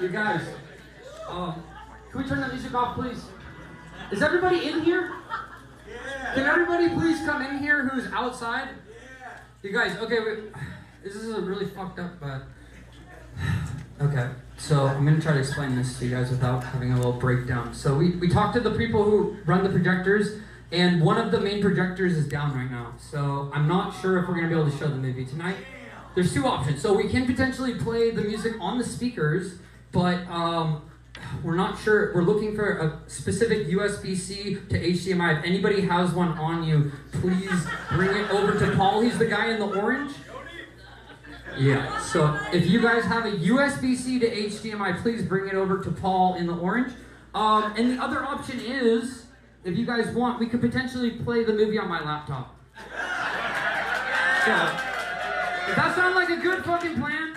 You guys, can we turn the music off, please? Is everybody in here? Yeah. Can everybody please come in here who's outside? Yeah. You guys, okay, wait. This is a really fucked up, but... Okay, so I'm gonna try to explain this to you guys without having a little breakdown. So we talked to the people who run the projectors, and one of the main projectors is down right now. So I'm not sure if we're gonna be able to show the movie tonight. There's two options. So we can potentially play the music on the speakers, but we're not sure. We're looking for a specific USB-C to HDMI. If anybody has one on you, please bring it over to Paul. He's the guy in the orange. Yeah, so if you guys have a USB-C to HDMI, please bring it over to Paul in the orange. And the other option is, if you guys want, we could potentially play the movie on my laptop. So, does that sound like a good fucking plan?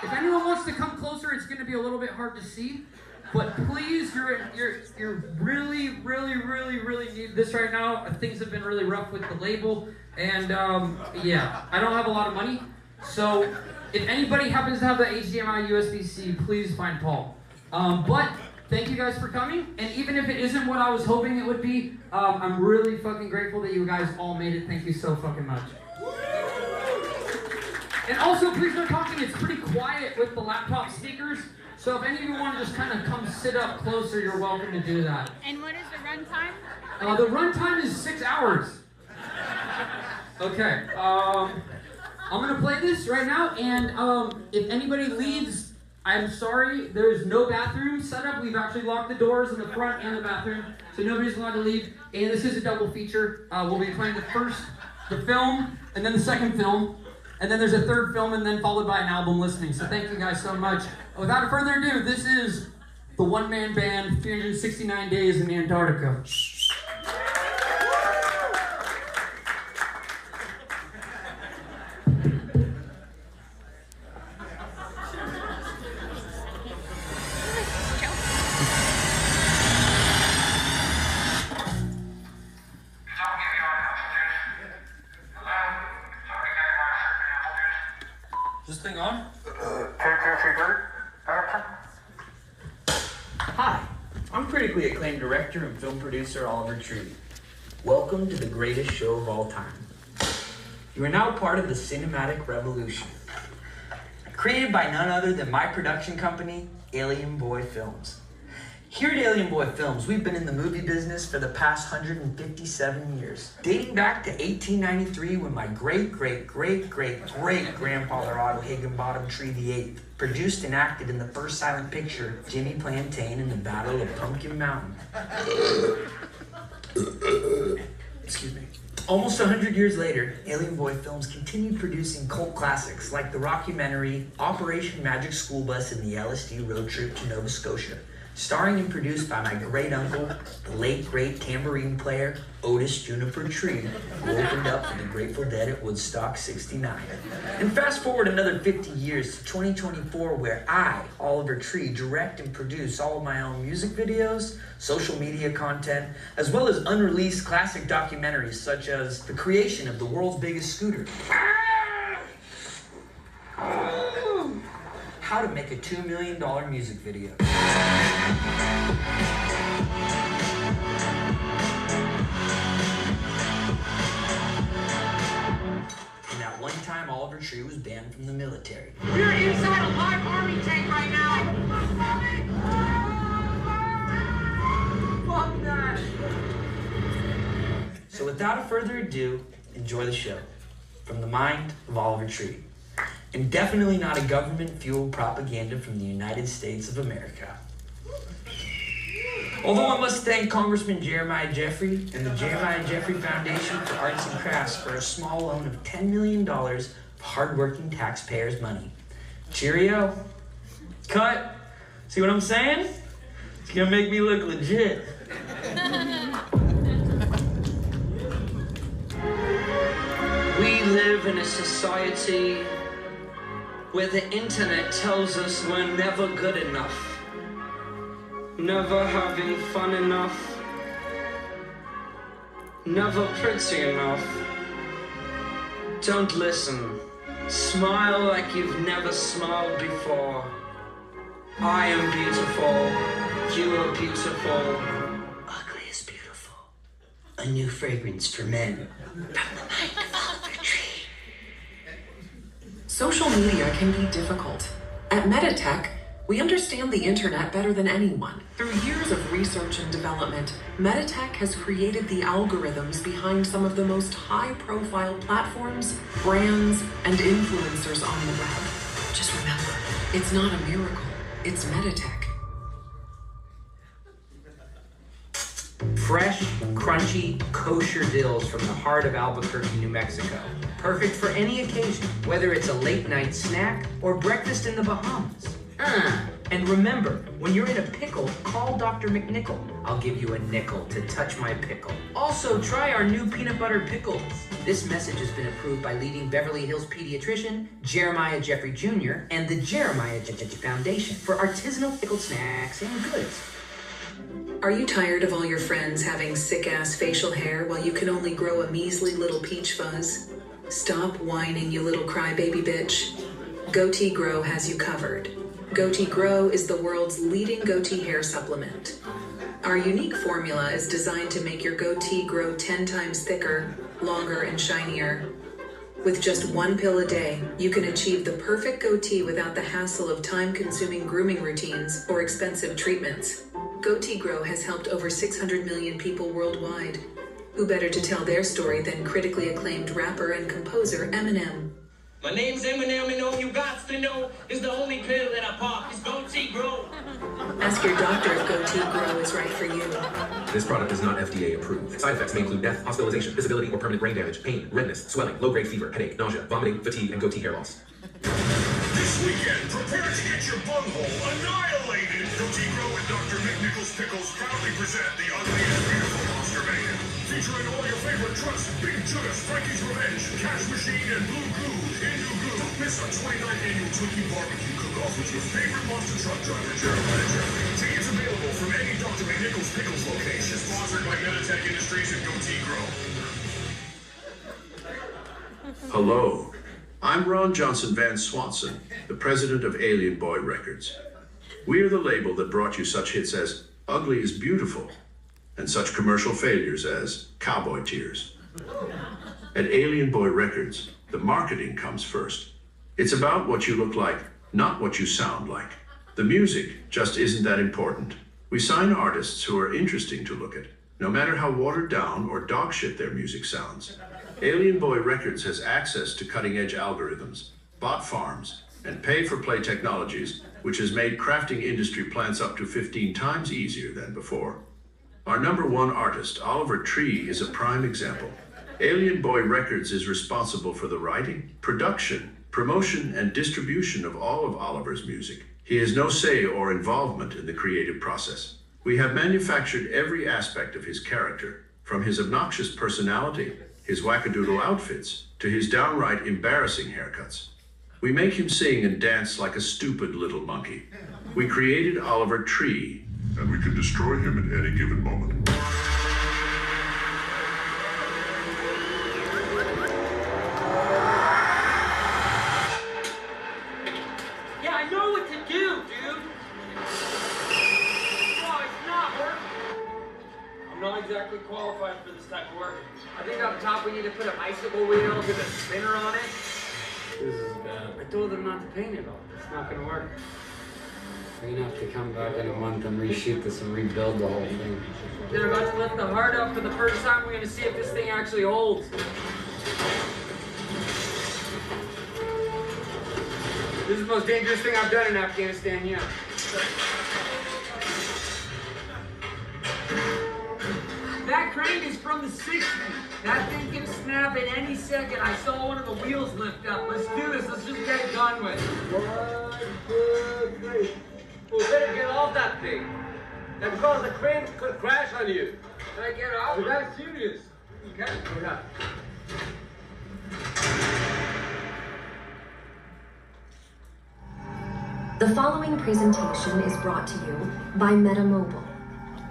If anyone wants to come closer, it's going to be a little bit hard to see. But please, you're really need this right now. Things have been really rough with the label. And yeah, I don't have a lot of money. So if anybody happens to have the HDMI USB-C, please find Paul. But thank you guys for coming. And even if it isn't what I was hoping it would be, I'm really fucking grateful that you guys all made it. Thank you so fucking much. And also, please no talking. It's pretty quiet with the laptop speakers. So if any of you want to just kind of come sit up closer, you're welcome to do that. And what is the run time? The run time is 6 hours. Okay. I'm going to play this right now, and if anybody leaves, I'm sorry. There's no bathroom set up. We've actually locked the doors in the front and the bathroom, so nobody's allowed to leave. And this is a double feature. We'll be playing the film, and then the second film. And then there's a third film, and then followed by an album listening. So thank you guys so much. Without further ado, this is the one-man band, 369 Days in Antarctica. Is this thing on? Hi, I'm critically acclaimed director and film producer Oliver Tree. Welcome to the greatest show of all time. You are now part of the cinematic revolution. Created by none other than my production company, Alien Boy Films. Here at Alien Boy Films, we've been in the movie business for the past 157 years. Dating back to 1893 when my great-great-great-great-grandfather Otto Higginbottom Tree VIII produced and acted in the first silent picture, Jimmy Plantain in the Battle of Pumpkin Mountain. Excuse me. Almost 100 years later, Alien Boy Films continued producing cult classics like the rockumentary Operation Magic School Bus and the LSD Road Trip to Nova Scotia, starring and produced by my great-uncle, the late-great tambourine player, Otis Juniper Tree, who opened up for the Grateful Dead at Woodstock 69. And fast forward another 50 years to 2024, where I, Oliver Tree, direct and produce all of my own music videos, social media content, as well as unreleased classic documentaries such as the creation of the world's biggest scooter, how to make a $2 million music video. And at one time, Oliver Tree was banned from the military. We're inside a live army tank right now! Fuck that! So without further ado, enjoy the show. From the mind of Oliver Tree. And definitely not a government-fueled propaganda from the United States of America. Although I must thank Congressman Jeremiah Jeffrey and the Jeremiah Jeffrey Foundation for Arts and Crafts for a small loan of $10 million of hard-working taxpayers' money. Cheerio. Cut. See what I'm saying? It's gonna make me look legit. We live in a society where the internet tells us we're never good enough, never having fun enough, never pretty enough. Don't listen. Smile like you've never smiled before. I am beautiful. You are beautiful. Ugly is beautiful. A new fragrance for men. From the mind of Oliver Tree. Social media can be difficult. At Meditech, we understand the internet better than anyone. Through years of research and development, Meditech has created the algorithms behind some of the most high-profile platforms, brands, and influencers on the web. Just remember, it's not a miracle, it's Meditech. Fresh, crunchy, kosher dills from the heart of Albuquerque, New Mexico. Perfect for any occasion, whether it's a late night snack or breakfast in the Bahamas. And remember, when you're in a pickle, call Dr. McNichol. I'll give you a nickel to touch my pickle. Also, try our new peanut butter pickles. This message has been approved by leading Beverly Hills pediatrician Jeremiah Jeffrey Jr. and the Jeremiah Foundation for artisanal pickled snacks and goods. Are you tired of all your friends having sick-ass facial hair while you can only grow a measly little peach fuzz? Stop whining, you little crybaby bitch. Goatee Grow has you covered. Goatee Grow is the world's leading goatee hair supplement. Our unique formula is designed to make your goatee grow 10 times thicker, longer, and shinier. With just one pill a day, you can achieve the perfect goatee without the hassle of time-consuming grooming routines or expensive treatments. Goatee Grow has helped over 600 million people worldwide. Who better to tell their story than critically acclaimed rapper and composer Eminem? My name's Eminem, and all you got to know is the only pill that I pop is Goatee Grow. Ask your doctor if Goatee Grow is right for you. This product is not FDA approved. Side effects may include death, hospitalization, disability, or permanent brain damage, pain, redness, swelling, low-grade fever, headache, nausea, vomiting, fatigue, and goatee hair loss. This weekend, prepare to get your bunghole annihilated. Goatee Grow and Dr. McNichol's Pickles proudly present the ugly and beautiful Monster Mayhem. Featuring all your favorite trucks, Big Judas, Frankie's Revenge, Cash Machine, and Blue Goo. Don't miss our 29th annual Twinkie Barbecue Cook-Off with your favorite monster truck driver, Jeremiah Jeffrey. Tickets available from any Dr. McNichol's Pickles location. Sponsored by Meditech Industries and Goatee Grow. Hello, I'm Ron Johnson Van Swanson, the president of Alien Boy Records. We are the label that brought you such hits as Ugly is Beautiful and such commercial failures as Cowboy Tears. At Alien Boy Records, the marketing comes first. It's about what you look like, not what you sound like. The music just isn't that important. We sign artists who are interesting to look at, no matter how watered down or dog shit their music sounds. Alien Boy Records has access to cutting-edge algorithms, bot farms, and pay-for-play technologies, which has made crafting industry plants up to 15 times easier than before. Our #1 artist, Oliver Tree, is a prime example. Alien Boy Records is responsible for the writing, production, promotion, and distribution of all of Oliver's music. He has no say or involvement in the creative process. We have manufactured every aspect of his character, from his obnoxious personality, his wackadoodle outfits, to his downright embarrassing haircuts. We make him sing and dance like a stupid little monkey. We created Oliver Tree, And we can destroy him at any given moment. Yeah, I know what to do, dude. Oh, it's not working. I'm not exactly qualified for this type of work. I think up top we need to put a bicycle wheel with a spinner on it. This is bad. I told them not to paint it all. It's not gonna work. We're gonna have to come back in a month and reshoot this and rebuild the whole thing. They're about to lift the heart up for the first time. We're gonna see if this thing actually holds. This is the most dangerous thing I've done in Afghanistan yet. That crane is from the 60s. That thing can snap at any second. I saw one of the wheels lift up. Let's do this. Let's just get it done with. 1, 2, 3. We better get off that thing. That's because the crane could crash on you. Can I get off? That's serious. Okay. Go down. The following presentation is brought to you by MetaMobile.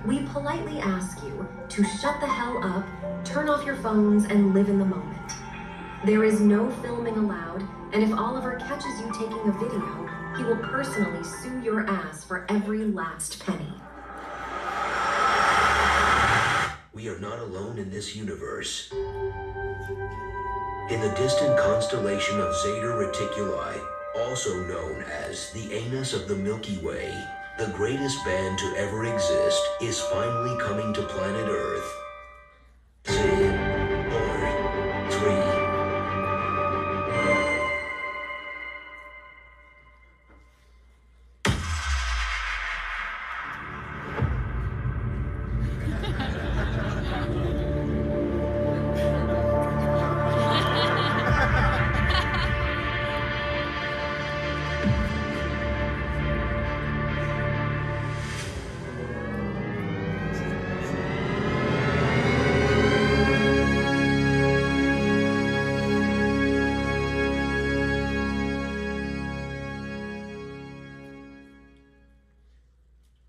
We politely ask you to shut the hell up, turn off your phones, and live in the moment. There is no filming allowed, and if Oliver catches you taking a video, He will personally sue your ass for every last penny. We are not alone in this universe. In the distant constellation of Zeta Reticuli, also known as the anus of the Milky Way, the greatest band to ever exist is finally coming to planet Earth. 10, 4, 3.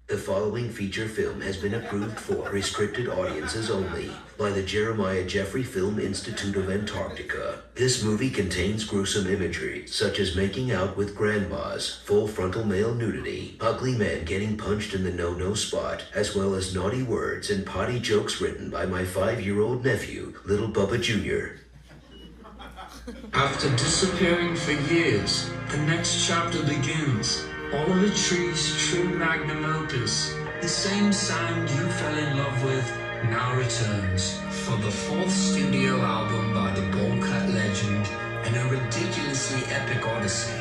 The following feature film has been approved for restricted audiences only by the Jeremiah Jeffrey Film Institute of Antarctica. This movie contains gruesome imagery, such as making out with grandmas, full frontal male nudity, ugly men getting punched in the no-no spot, as well as naughty words and potty jokes written by my 5-year-old nephew, Little Bubba Jr. After disappearing for years, the next chapter begins. Oliver Tree's true magnum opus, the same sound you fell in love with, now returns for the 4th studio album by the bowl-cut legend and a ridiculously epic odyssey.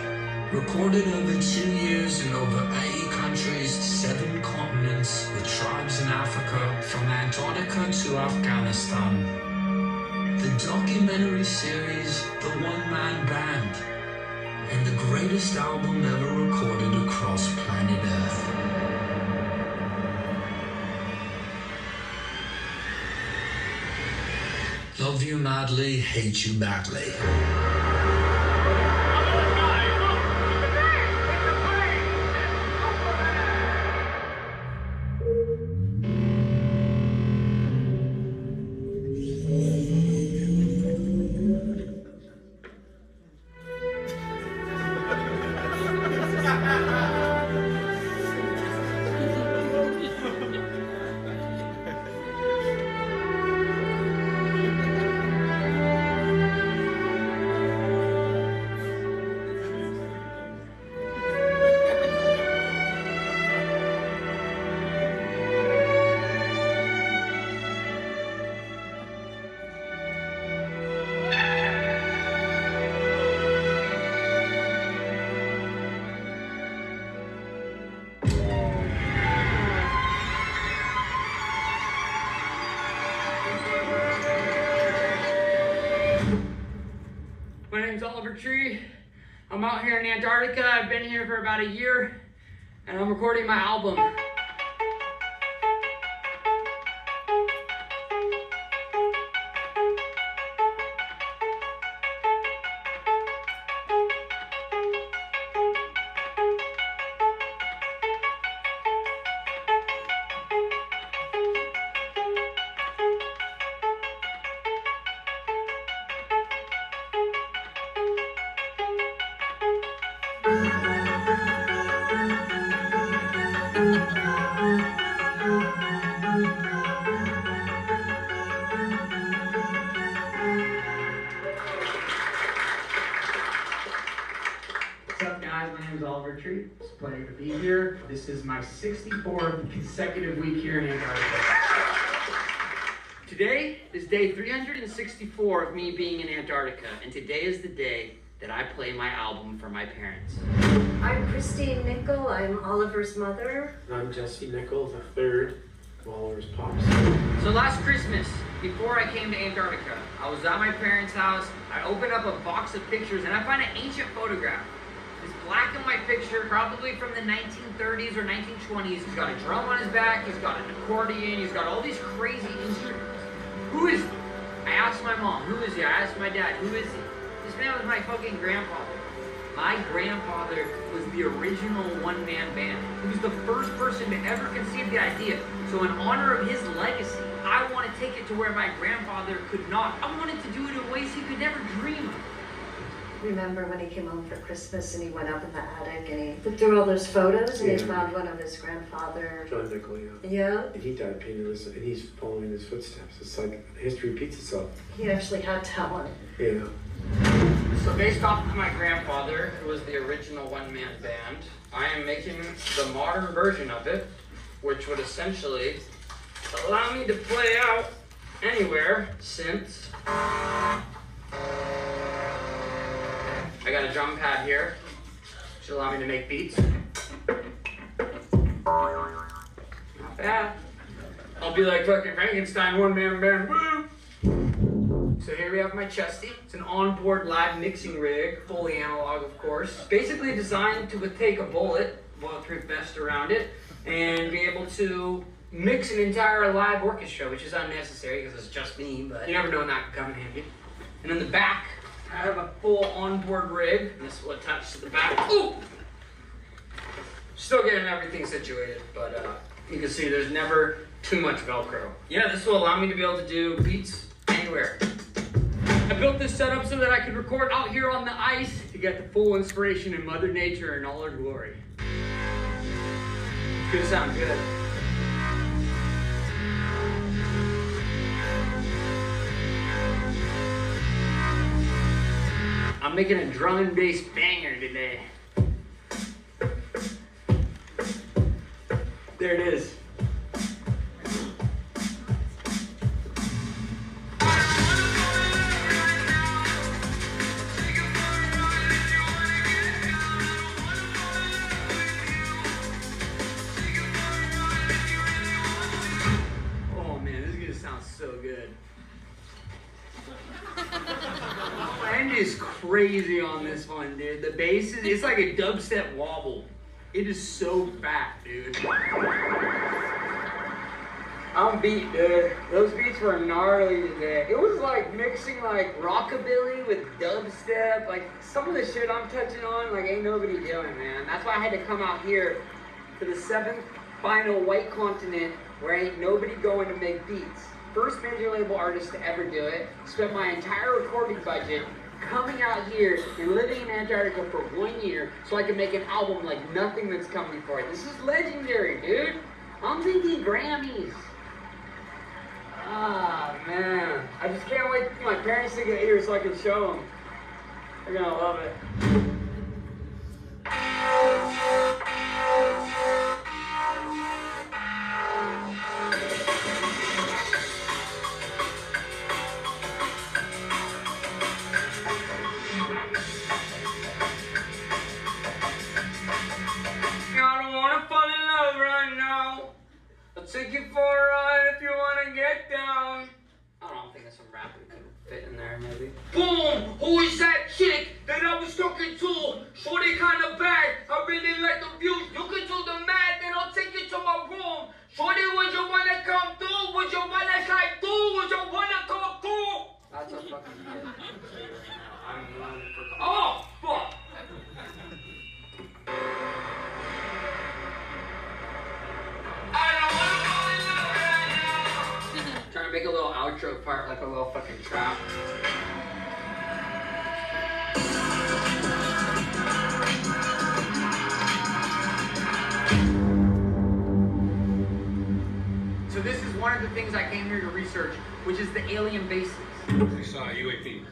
Recorded over 2 years in over 80 countries, 7 continents, with tribes in Africa, from Antarctica to Afghanistan. The documentary series, The One-Man Band, and the greatest album ever recorded across planet Earth. Love you madly, hate you badly. My name's Oliver Tree. I'm out here in Antarctica. I've been here for about a year, and I'm recording my album. What's up, guys? My name is Oliver Tree. It's a pleasure to be here. This is my 64th consecutive week here in Antarctica. Today is day 364 of me being in Antarctica, and today is the day that I play my album for my parents. I'm Christine Nickel. I'm Oliver's mother. I'm Jesse Nickel, the third of Oliver's pops. So last Christmas, before I came to Antarctica, I was at my parents' house. I opened up a box of pictures and I find an ancient photograph. This black and white picture, probably from the 1930s or 1920s. He's got a drum on his back, he's got an accordion, he's got all these crazy instruments. Who is he? I asked my mom, who is he? I asked my dad, who is he? This man was my fucking grandfather. My grandfather was the original one-man band. He was the first person to ever conceive the idea. So in honor of his legacy, I want to take it to where my grandfather could not. I wanted to do it in ways he could never dream of. Remember when he came home for Christmas and he went up in the attic and he looked through all those photos and he Yeah. found one of his grandfather. John Nickel, yeah. Yeah, And he died penniless, and he's following his footsteps. It's like history repeats itself. he actually had talent. Yeah. So based off of my grandfather, who was the original one-man band, I am making the modern version of it, which would essentially allow me to play out anywhere since I got a drum pad here, which will allow me to make beats. Not bad. I'll be like fucking Frankenstein, one-man band, woo! So here we have my chesty. It's an onboard live mixing rig, fully analog of course. Basically designed to take a bulletproof vest around it, and be able to mix an entire live orchestra, which is unnecessary because it's just me, but you never know when that could come in handy. And in the back, I have a full onboard rig, and this is what attaches to the back. Ooh! Still getting everything situated, but you can see there's never too much Velcro. Yeah, this will allow me to be able to do beats anywhere. I built this setup so that I could record out here on the ice to get the full inspiration in Mother Nature in all her glory. It's gonna sound good. I'm making a drum and bass banger today. There it is. So good. Blend is crazy on this one, dude. The bass is, it's like a dubstep wobble. It is so fat, dude. I'm beat, dude. Those beats were gnarly today. It was like mixing like rockabilly with dubstep. Like some of the shit I'm touching on, like ain't nobody doing, man. That's why I had to come out here to the 7th final white continent where ain't nobody going to make beats. First major label artist to ever do it. Spent my entire recording budget coming out here and living in Antarctica for 1 year so I could make an album like nothing that's come before it. This is legendary, dude. I'm thinking Grammys. Ah, man. I just can't wait for my parents to get here so I can show them. They're gonna love it. Take you for a ride if you wanna get down. I don't think there's some rap that could fit in there, maybe. Boom! Who is that chick that I was talking to? Shorty kinda bad. I really like the views. You can do the math, then I'll take you to my room. Shorty, would you wanna come through? Would you wanna slide through? Would you wanna come through? That's a fucking hit. I'm running for. Oh, fuck! Trying to make a little outro part, like a little fucking trap. So this is one of the things I came here to research, which is the alien bases. We saw UAP.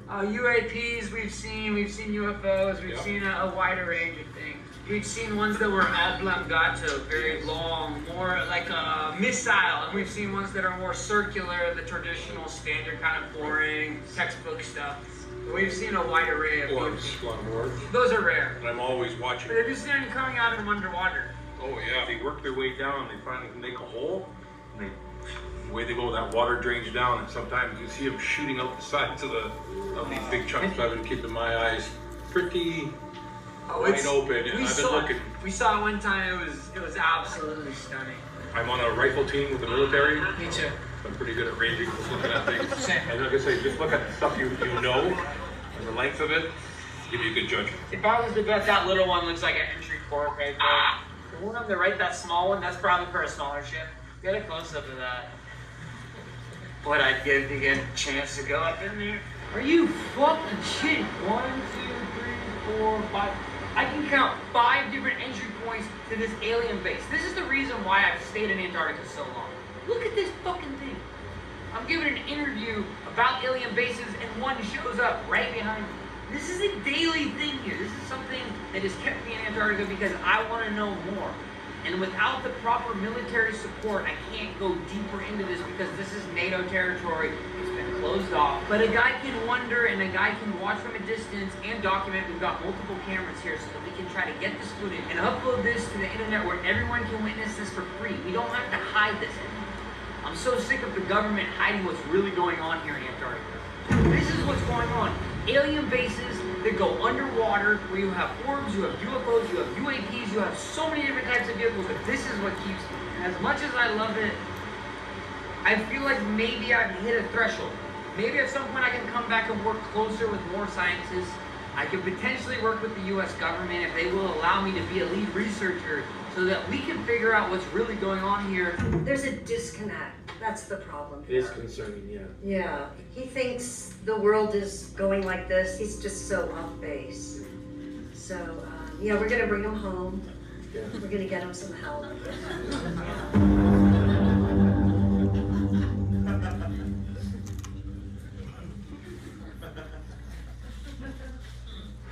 UAPs we've seen UFOs, we've seen a wider range of things. We've seen ones that were oblongato, very long, more like a missile, and we've seen ones that are more circular, the traditional, standard kind of boring, textbook stuff. We've seen a wide array of Orbs, a lot of orbs. Those are rare. And I'm always watching. But have you seen any coming out from underwater? Oh yeah, they work their way down, they finally make a hole, and the way they go, that water drains down, and sometimes you see them shooting out the sides of these big chunks. I've been keeping my eyes pretty wide open, and I've been looking. We saw it one time, it was absolutely stunning. I'm on a rifle team with the military. Me too. I'm pretty good at ranging, just looking at things. And like I say, just look at the stuff you know, and the length of it, give you a good judgment. If I was to bet that little one looks like an entry port right there. The one on the right, that small one, that's probably for a smaller ship. Get a close-up of that. What I'd give to get a chance to go up in there. Are you fucking shit? 1, 2, 3, 4, 5. I can count 5 different entry points to this alien base. This is the reason why I've stayed in Antarctica so long. Look at this fucking thing. I'm giving an interview about alien bases and one shows up right behind me. This is a daily thing here. This is something that has kept me in Antarctica because I want to know more. And without the proper military support, I can't go deeper into this because this is NATO territory. It's been closed off. But a guy can wonder and a guy can watch from a distance and document. We've got multiple cameras here so that we can try to get this footage and upload this to the internet where everyone can witness this for free. We don't have to hide this anymore. I'm so sick of the government hiding what's really going on here in Antarctica. This is what's going on. Alien bases that go underwater, where you have orbs, you have UFOs, you have UAPs, you have so many different types of vehicles, but this is what keeps me. And as much as I love it, I feel like maybe I've hit a threshold. Maybe at some point I can come back and work closer with more scientists. I could potentially work with the US government if they will allow me to be a lead researcher so that we can figure out what's really going on here. There's a disconnect. That's the problem. It is concerning, yeah. Yeah. He thinks the world is going like this. He's just so off base. So, yeah, we're going to bring him home. Yeah. We're going to get him some help.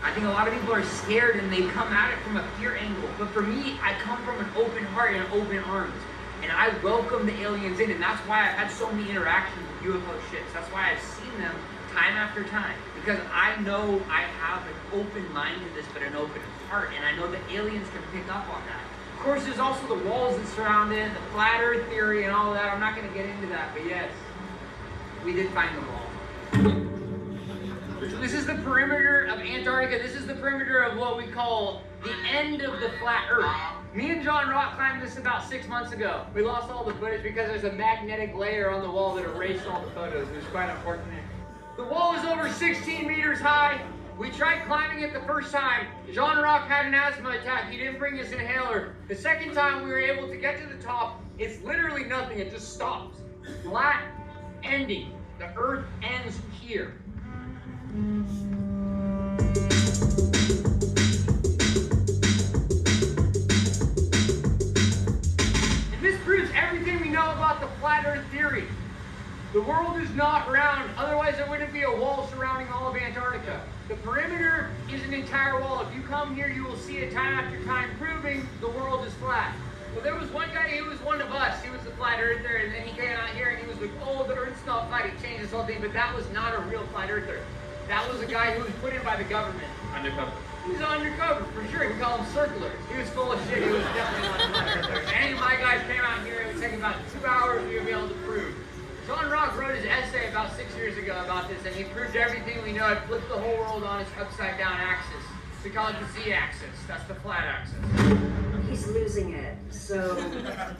I think a lot of people are scared and they come at it from a fear angle. But for me, I come from an open heart and open arms. And I welcome the aliens in, and that's why I've had so many interactions with UFO ships. That's why I've seen them time after time. Because I know I have an open mind to this, but an open heart. And I know the aliens can pick up on that. Of course, there's also the walls that surround it, the flat earth theory and all that. I'm not going to get into that, but yes, we did find the wall. This is the perimeter of Antarctica. This is the perimeter of what we call the end of the flat earth. Me and John Rock climbed this about 6 months ago. We lost all the footage because there's a magnetic layer on the wall that erased all the photos. It was quite unfortunate. The wall is over 16 meters high. We tried climbing it the first time. John Rock had an asthma attack. He didn't bring his inhaler. The second time we were able to get to the top, it's literally nothing. It just stops. Flat ending. The earth ends here. And this proves everything we know about the flat earth theory. The world is not round, otherwise there wouldn't be a wall surrounding all of Antarctica. The perimeter is an entire wall. If you come here, you will see it time after time proving the world is flat. Well, there was one guy, he was one of us. He was a flat earther, and then he came out here and he was like, oh, the earth's not flat. He changed this whole thing, but that was not a real flat earther. That was a guy who was put in by the government. Undercover. He was undercover, for sure. We call him circlers. He was full of shit. He was definitely not a flat earther. If any of my guys came out here, it would take about 2 hours we would be able to prove. John Rock wrote his essay about 6 years ago about this, and he proved everything we know. It flipped the whole world on its upside-down axis. We call it the Z-axis. That's the flat axis. He's losing it, so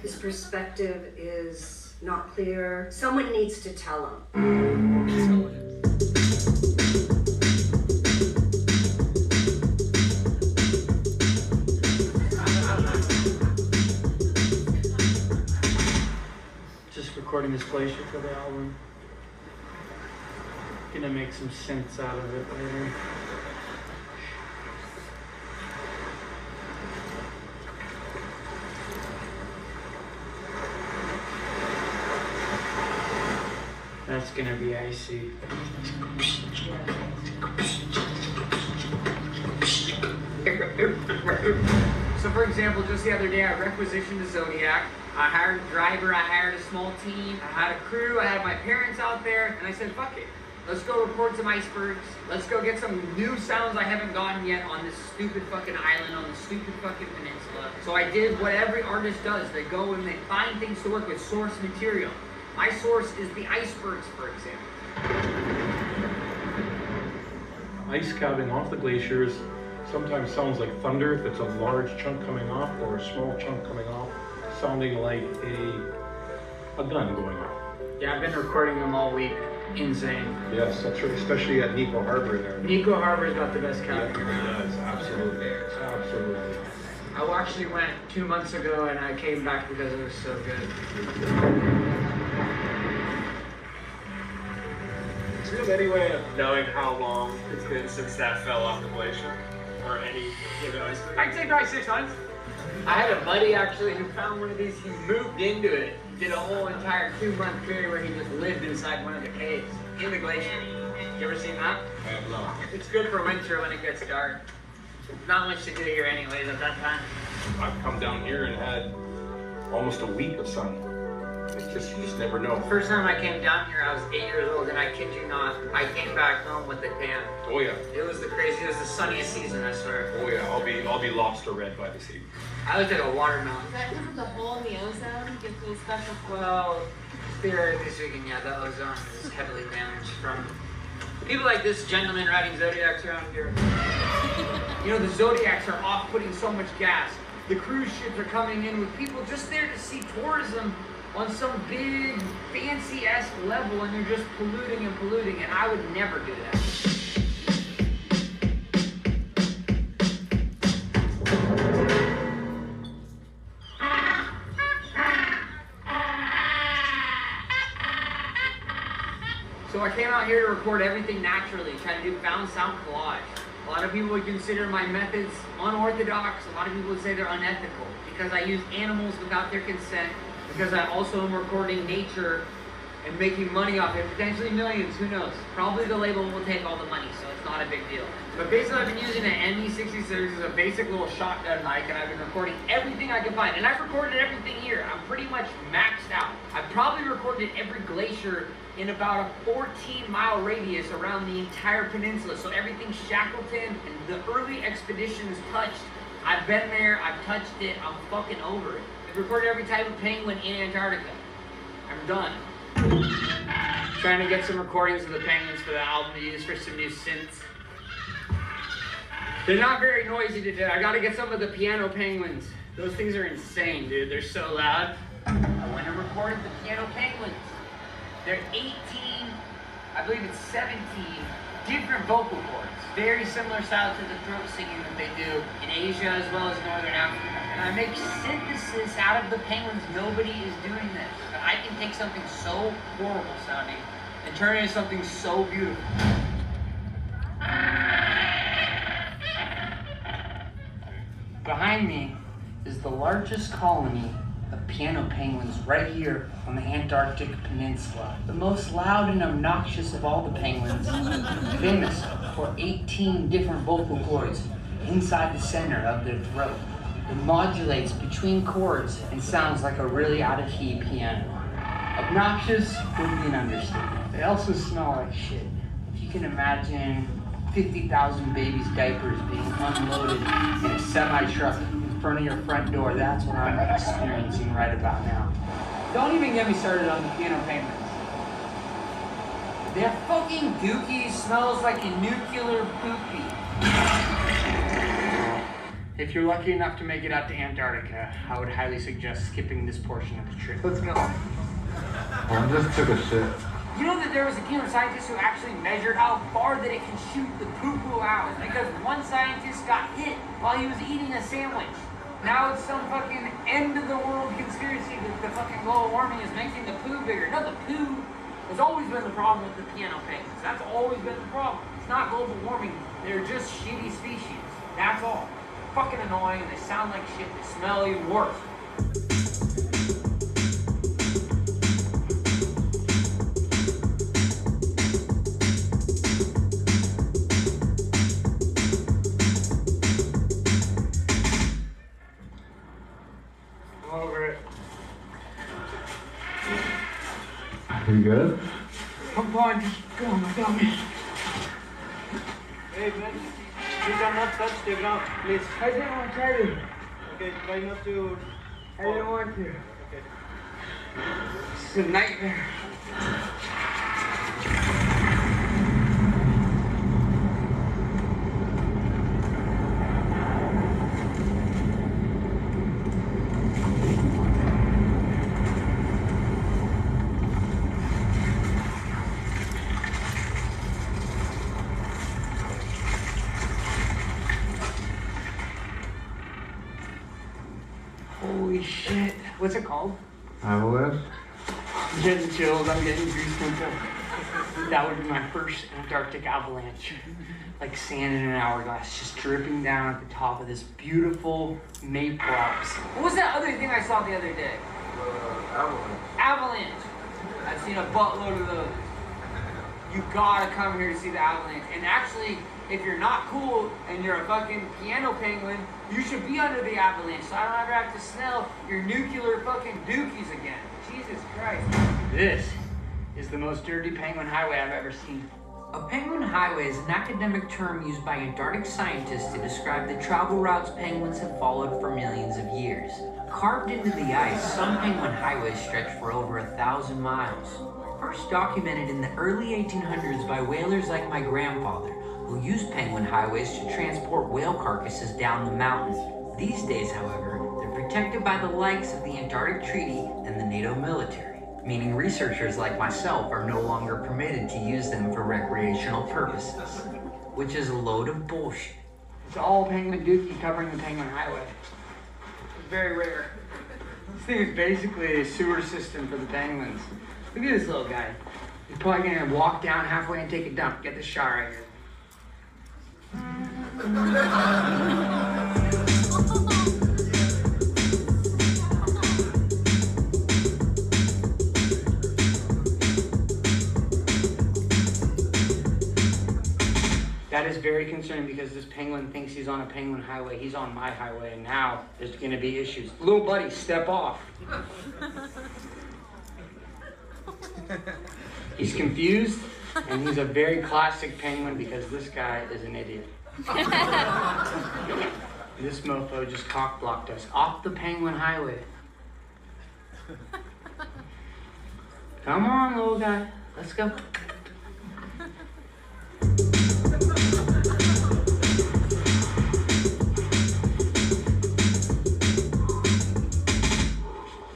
his perspective is not clear. Someone needs to tell him. Just recording this glacier for the album. Gonna make some sense out of it later. That's gonna be icy. So for example, just the other day I requisitioned a Zodiac. I hired a driver, I hired a small team, I had a crew, I had my parents out there, and I said, fuck it. Let's go record some icebergs. Let's go get some new sounds I haven't gotten yet on this stupid fucking island, on this stupid fucking peninsula. So I did what every artist does. They go and they find things to work with, source material. My source is the icebergs, for example. Ice calving off the glaciers sometimes sounds like thunder if it's a large chunk coming off or a small chunk coming off, sounding like a gun going off. Yeah, I've been recording them all week. Insane. Yes, that's right, especially at Nico Harbor there. Nico Harbor's got the best calving. Yeah, it does, absolutely, absolutely. I actually went 2 months ago and I came back because it was so good. Do you have any way of knowing how long it's been since that fell off the glacier? Or any, I'd say probably 6 months. I had a buddy actually who found one of these. He moved into it, did a whole entire 2-month period where he just lived inside one of the caves in the glacier. You ever seen that? I have not. It's good for winter when it gets dark. Not much to do here anyways at that time. I've come down here and had almost a week of sun. It's just, you just never know. First time I came down here, I was 8 years old, and I kid you not, I came back home with a tan. Oh yeah. It was the craziest, it was the sunniest season, I swear. Oh yeah, I'll be lobster red by this evening. I looked at a watermelon. Is that because of the hole in the ozone gives you a special? Well, theoretically speaking, yeah, the ozone is heavily damaged from people like this gentleman riding Zodiacs around here. You know, the Zodiacs are off putting so much gas. The cruise ships are coming in with people just there to see tourism on some big, fancy-esque level, and they're just polluting and polluting, and I would never do that. So I came out here to record everything naturally, try to do found sound collage. A lot of people would consider my methods unorthodox. A lot of people would say they're unethical because I use animals without their consent, because I also am recording nature and making money off it, potentially millions, who knows. Probably the label will take all the money, so it's not a big deal. But basically I've been using an ME66 as a basic little shotgun mic, and I've been recording everything I can find. And I've recorded everything here. I'm pretty much maxed out. I've probably recorded every glacier in about a 14-mile radius around the entire peninsula. So everything Shackleton and the early expeditions touched, I've been there, I've touched it, I'm fucking over it. I've recorded every type of penguin in Antarctica. I'm done. Trying to get some recordings of the penguins for the album to use for some new synths. They're not very noisy today. I gotta get some of the piano penguins. Those things are insane, dude. They're so loud. I went and recorded the piano penguins. They're 18, I believe it's 17 different vocal cords. Very similar style to the throat singing that they do in Asia as well as Northern Africa. And I make synthesis out of the penguins. Nobody is doing this. But I can take something so horrible sounding and turn it into something so beautiful. Behind me is the largest colony of piano penguins right here on the Antarctic Peninsula. The most loud and obnoxious of all the penguins, famous for 18 different vocal cords inside the center of their throat. It modulates between chords and sounds like a really out-of-key piano. Obnoxious would be an understatement. They also smell like shit. If you can imagine 50,000 babies' diapers being unloaded in a semi-truck in front of your front door, that's what I'm experiencing right about now. Don't even get me started on the piano penguins. Their fucking dookie smells like a nuclear poopy. If you're lucky enough to make it out to Antarctica, I would highly suggest skipping this portion of the trip. Let's go. I just took a shit. You know that there was a team of scientists who actually measured how far that it can shoot the poo-poo out, because one scientist got hit while he was eating a sandwich. Now it's some fucking end of the world conspiracy that the fucking global warming is making the poo bigger. No, the poo has always been the problem with the piano penguins. That's always been the problem. It's not global warming. They're just shitty species. That's all. Fucking annoying. They sound like shit. They smell even worse. You good? I'm fine, just go on my tummy. Hey man, you cannot touch the ground, please. I didn't want to. Okay, try not to. I didn't want to. Okay. It's a nightmare. Holy shit. What's it called? IOS? I'm getting chills. I'm getting goosebumps. that would be my first Antarctic avalanche. Like sand in an hourglass, just dripping down at the top of this beautiful maple Alps. What was that other thing I saw the other day? Avalanche. Avalanche. I've seen a buttload of those. You gotta come here to see the avalanche. And actually, if you're not cool and you're a fucking piano penguin, you should be under the avalanche so I don't ever have to smell your nuclear fucking dookies again. Jesus Christ. This is the most dirty penguin highway I've ever seen. A penguin highway is an academic term used by Antarctic scientists to describe the travel routes penguins have followed for millions of years. Carved into the ice, some penguin highways stretch for over 1,000 miles. First documented in the early 1800s by whalers like my grandfather, who used penguin highways to transport whale carcasses down the mountain. These days, however, they're protected by the likes of the Antarctic Treaty and the NATO military, meaning researchers like myself are no longer permitted to use them for recreational purposes, which is a load of bullshit. It's all penguin dookie covering the penguin highway. It's very rare. This thing is basically a sewer system for the penguins. Look at this little guy. He's probably gonna walk down halfway and take a dump. Get this shot right here. That is very concerning because this penguin thinks he's on a penguin highway. He's on my highway, and now there's gonna be issues. Little buddy, step off. He's confused, and he's a very classic penguin because this guy is an idiot. This mofo just cock-blocked us off the penguin highway. Come on, little guy, let's go.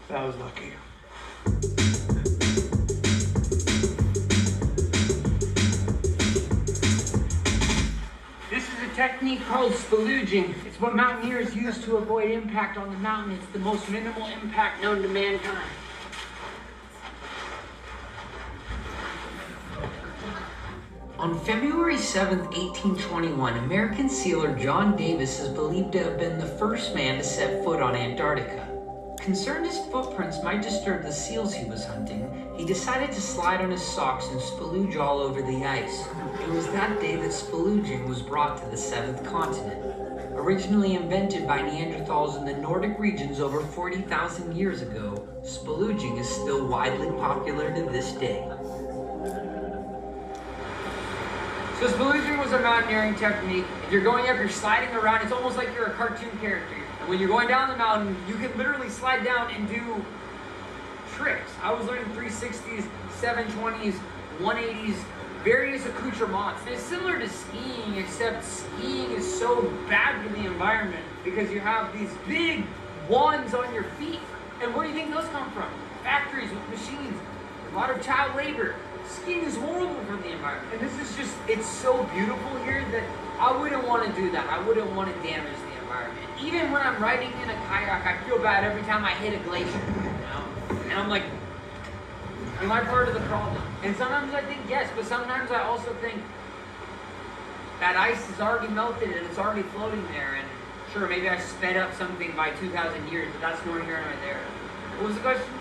That was lucky. This is a technique called spalooging. It's what mountaineers use to avoid impact on the mountain. It's the most minimal impact known to mankind. On February 7th, 1821, American sealer John Davis is believed to have been the first man to set foot on Antarctica. Concerned his footprints might disturb the seals he was hunting, he decided to slide on his socks and spalooge all over the ice. It was that day that spalooging was brought to the 7th continent. Originally invented by Neanderthals in the Nordic regions over 40,000 years ago, spalooging is still widely popular to this day. So spalooging was a mountaineering technique. If you're going up, you're sliding around. It's almost like you're a cartoon character. And when you're going down the mountain, you can literally slide down and do tricks. I was learning 360s, 720s, 180s, various accoutrements. And it's similar to skiing, except skiing is so bad for the environment because you have these big wands on your feet. And where do you think those come from? Factories with machines, a lot of child labor. Skiing is horrible for the environment. And this is just, it's so beautiful here that I wouldn't want to do that. I wouldn't want to damage the environment. Even when I'm riding in a kayak, I feel bad every time I hit a glacier, you know? And I'm like, am I part of the problem? And sometimes I think yes, but sometimes I also think that ice is already melted and it's already floating there. And sure, maybe I sped up something by 2,000 years, but that's nor here nor there. What was the question?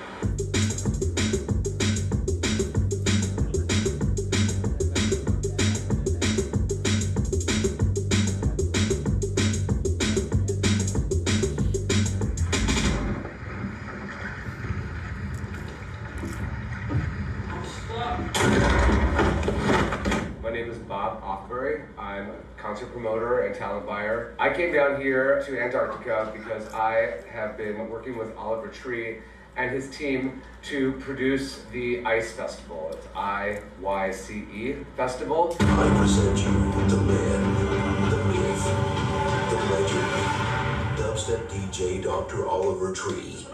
I'm a concert promoter and talent buyer. I came down here to Antarctica because I have been working with Oliver Tree and his team to produce the Ice Festival. It's IYCE Festival. I present you the man, the myth, the legend, dubstep DJ Dr. Oliver Tree.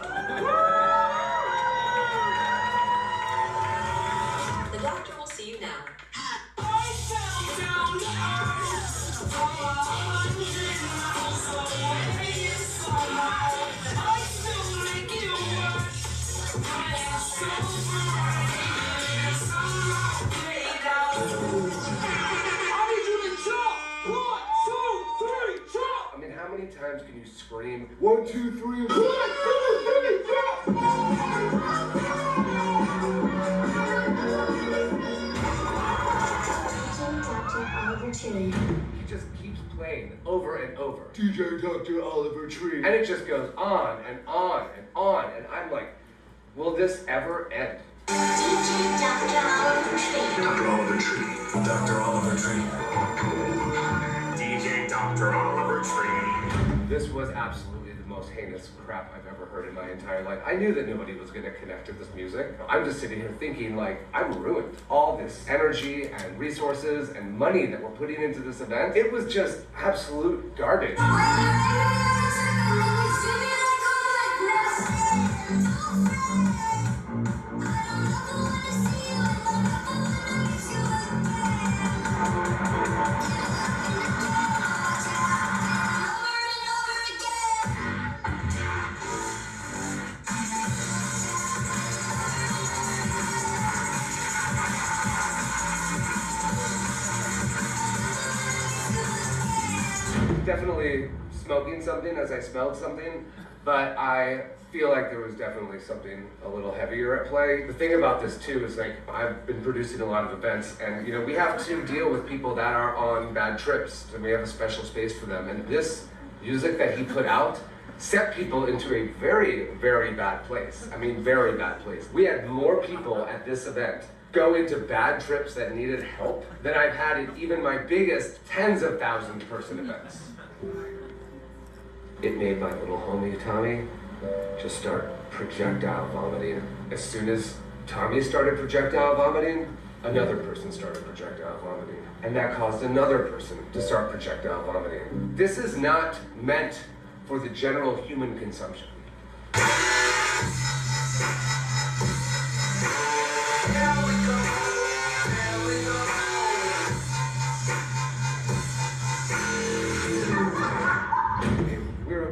The doctor will see you now. times can you scream 1, 2, 3? He just keeps playing over and over. DJ Dr. Oliver Tree. And it just goes on and on and on. And I'm like, will this ever end? DJ Dr. Oliver Tree. Dr. Oliver Tree. Dr. Oliver Tree. DJ Dr. Oliver Tree. This was absolutely the most heinous crap I've ever heard in my entire life. I knew that nobody was going to connect to this music. I'm just sitting here thinking, like, I'm ruined. All this energy and resources and money that we're putting into this event, it was just absolute garbage. Definitely smoking something as I smelled something, but I feel like there was definitely something a little heavier at play. The thing about this too is, like, I've been producing a lot of events, and you know, we have to deal with people that are on bad trips, and we have a special space for them. And this music that he put out set people into a very, very bad place. I mean, very bad place. We had more people at this event go into bad trips that needed help than I've had in even my biggest tens of thousand person events. It made my little homie Tommy just start projectile vomiting. As soon as Tommy started projectile vomiting, another person started projectile vomiting. And that caused another person to start projectile vomiting. This is not meant for the general human consumption.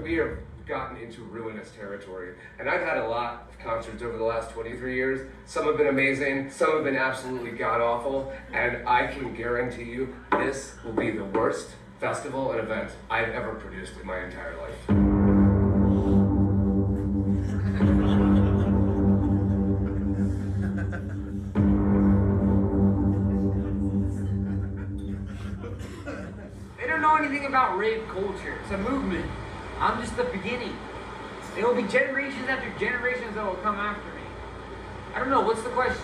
We have gotten into ruinous territory, and I've had a lot of concerts over the last 23 years. Some have been amazing, some have been absolutely god-awful, and I can guarantee you this will be the worst festival and event I've ever produced in my entire life. They don't know anything about rave culture. It's a movement. I'm just the beginning. There will be generations after generations that will come after me. I don't know, what's the question?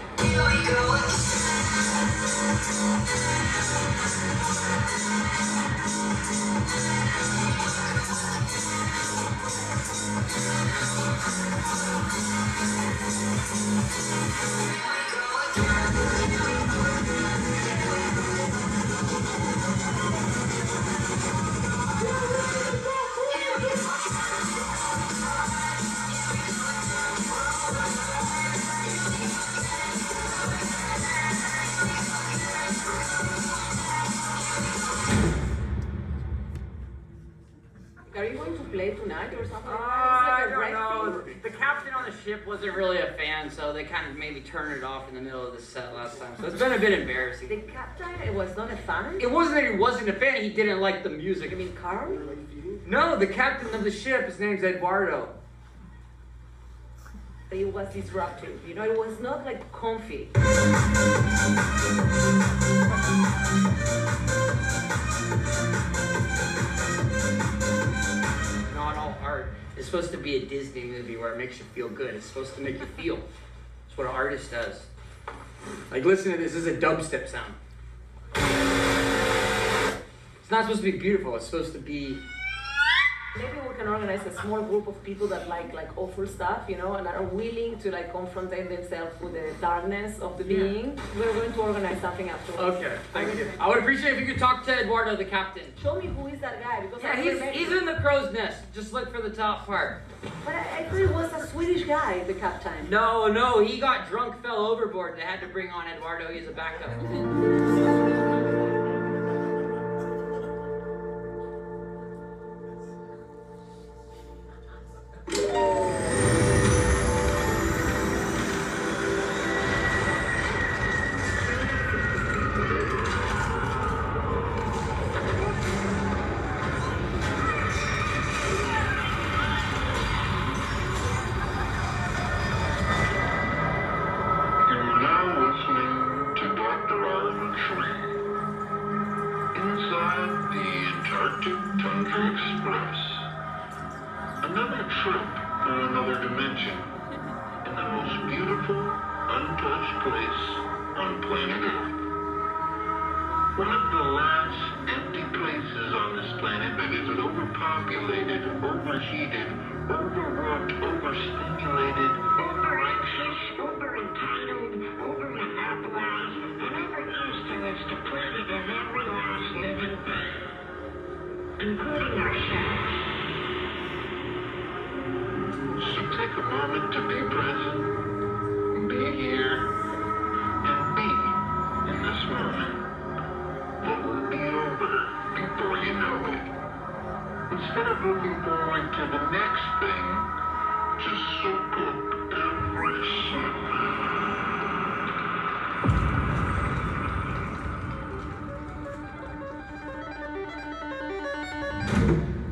Are you going to play tonight or something? I don't know. The captain on the ship wasn't really a fan, so they kind of maybe turned it off in the middle of the set last time. So it's been a bit embarrassing. The captain was not a fan? It wasn't that he wasn't a fan, he didn't like the music. You mean Carl? No, the captain of the ship, his name's Eduardo. It was disruptive. You know, it was not like comfy. Not all art is supposed to be a Disney movie where it makes you feel good. It's supposed to make you feel. It's what an artist does. Like, listen to this. This is a dubstep sound. It's not supposed to be beautiful. It's supposed to be... Maybe we can organize a small group of people that like awful stuff, you know, and are willing to like confront themselves with the darkness of the being. We're going to organize something afterwards. Okay, thank you. I would appreciate if you could talk to Eduardo, the captain. Show me who is that guy, because Yeah, he's in the crow's nest. Just look for the top part. But I thought it was a Swedish guy, the captain. No, he got drunk, fell overboard. They had to bring on Eduardo. He's a backup. Another trip through another dimension in the most beautiful, untouched place on planet Earth. One of the last empty places on this planet that isn't overpopulated, overheated, overworked, overstimulated, overanxious, overentitled, overmonopolized, whatever instruments depleted in every last living thing, including ourselves. So take a moment to be present, be here, and be in this moment. It will be over before you know it. Instead of looking forward to the next thing, just soak up every second.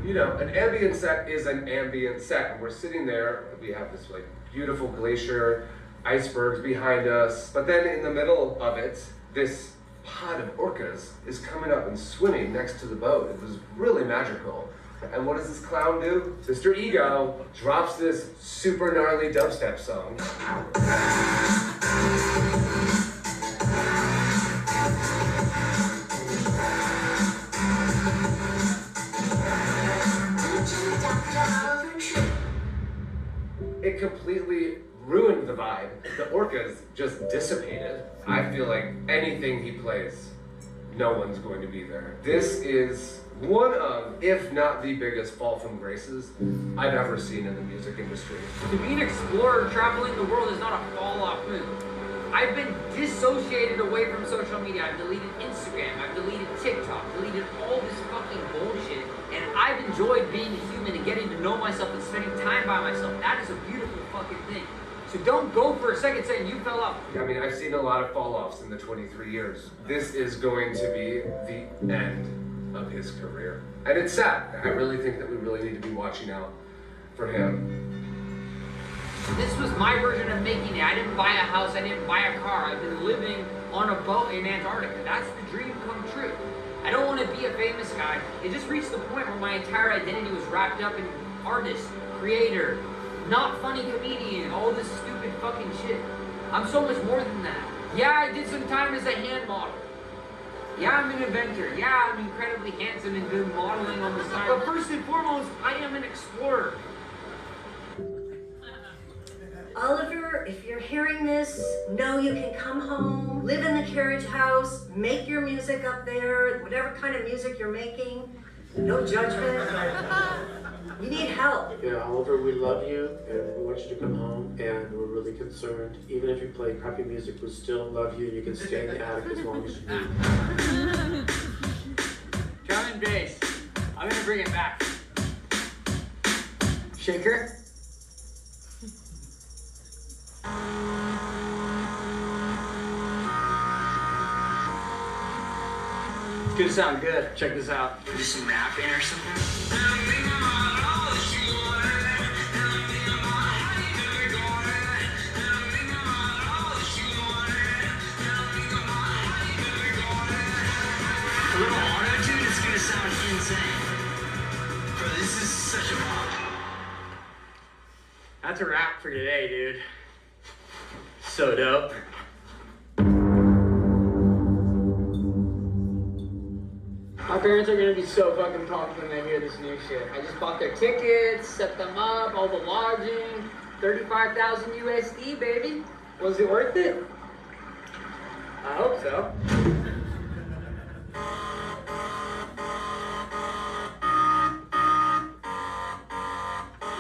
You know, an ambient set is an ambient set. And we're sitting there, we have this like beautiful glacier, icebergs behind us, but then in the middle of it, this pod of orcas is coming up and swimming next to the boat. It was really magical. And what does this clown do? Mr. Ego drops this super gnarly dubstep song. It completely ruined the vibe. The orcas just dissipated. I feel like anything he plays, no one's going to be there. This is one of, if not the biggest fall from graces I've ever seen in the music industry. To be an explorer traveling the world is not a fall-off move. I've been dissociated away from social media. I've deleted Instagram, I've deleted TikTok, deleted all this fucking bullshit, and I've enjoyed being a human and getting to know myself and spending time by myself. That is a beautiful fucking thing. So don't go for a second saying you fell off. I mean, I've seen a lot of fall-offs in the 23 years. This is going to be the end of his career. And it's sad. I really think that we really need to be watching out for him. This was my version of making it. I didn't buy a house, I didn't buy a car. I've been living on a boat in Antarctica. That's the dream come true. I don't want to be a famous guy. It just reached the point where my entire identity was wrapped up in artist, creator, not funny comedian, all this stupid fucking shit. I'm so much more than that. Yeah, I did some time as a hand model. Yeah, I'm an inventor. Yeah, I'm incredibly handsome and do modeling on the side. But first and foremost, I am an explorer. Oliver, if you're hearing this, know you can come home, live in the carriage house, make your music up there, whatever kind of music you're making. No judgment. You need help. Yeah, Oliver, we love you, and we want you to come home, and we're really concerned. Even if you play crappy music, we still love you, and you can stay in the attic as long as you need. Drum and bass. I'm gonna bring it back. Shaker. It's gonna sound good. Check this out. Do some rapping or something? A little auto-tune, it's gonna sound insane. Bro, this is such a bop. That's a wrap for today, dude. So dope. My parents are gonna be so fucking pumped when they hear this new shit. I just bought their tickets, set them up, all the lodging, 35,000 USD, baby. Was it worth it? I hope so.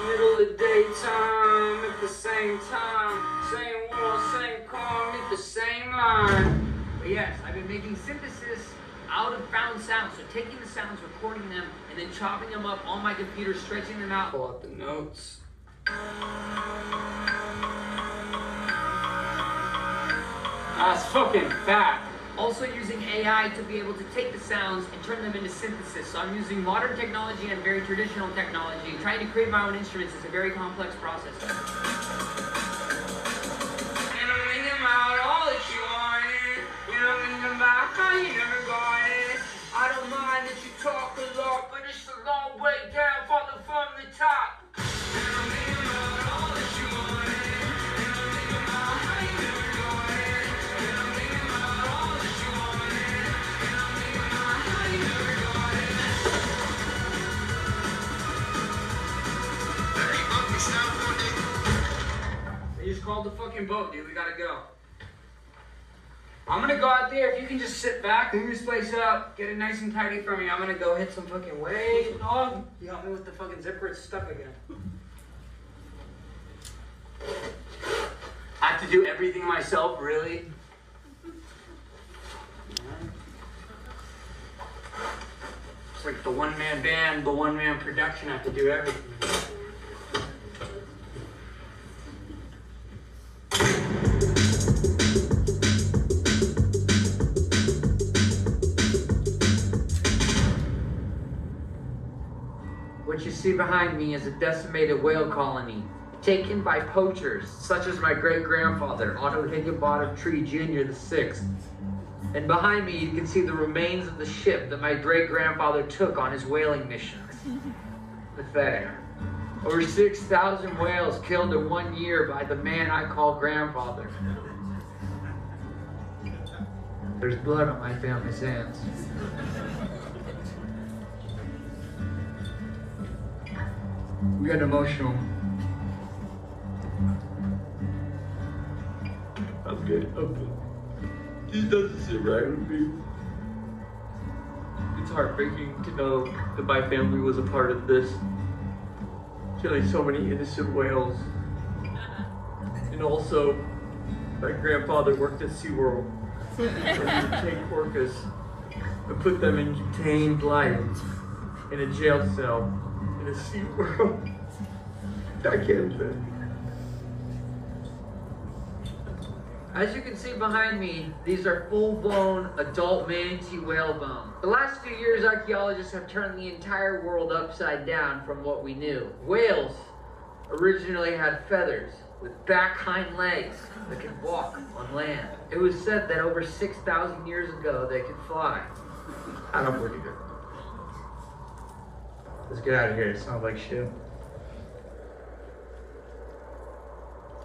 Middle of daytime at the same time, same wall, same car, meet the same line. But yes, I've been making synthesis out of found sounds. So taking the sounds, recording them, and then chopping them up on my computer, stretching them out. Pull out the notes. That's fucking fat. Also using AI to be able to take the sounds and turn them into synthesis. So I'm using modern technology and very traditional technology. Trying to create my own instruments is a very complex process. And I'm thinking about all that you wanted. You know, thinking about how you never got it. I don't mind that you talk a lot, but it's a long way down, falling from the top. They just called the fucking boat, dude. We gotta go. I'm gonna go out there. If you can just sit back, clean this place up, get it nice and tidy for me. I'm gonna go hit some fucking waves, dog. You help me with the fucking zipper. It's stuck again. I have to do everything myself, really? It's like the one-man band, the one-man production. I have to do everything. What you see behind me is a decimated whale colony, taken by poachers, such as my great-grandfather, Otto Higginbottom Tree Jr. VI. And behind me, you can see the remains of the ship that my great-grandfather took on his whaling mission. Pathetic. Over 6,000 whales killed in 1 year by the man I call grandfather. There's blood on my family's hands. We got emotional. I'm good. This doesn't sit right with me. It's heartbreaking to know that my family was a part of this. Killing so many innocent whales. And also, my grandfather worked at SeaWorld. Where he would take orcas and put them in contained life in a jail cell in a SeaWorld. I can't live. As you can see behind me, these are full-blown adult manatee whale bones. The last few years, archaeologists have turned the entire world upside down from what we knew. Whales originally had feathers with back hind legs that could walk on land. It was said that over 6,000 years ago, they could fly. I don't believe it. Let's get out of here. It sounds like shit.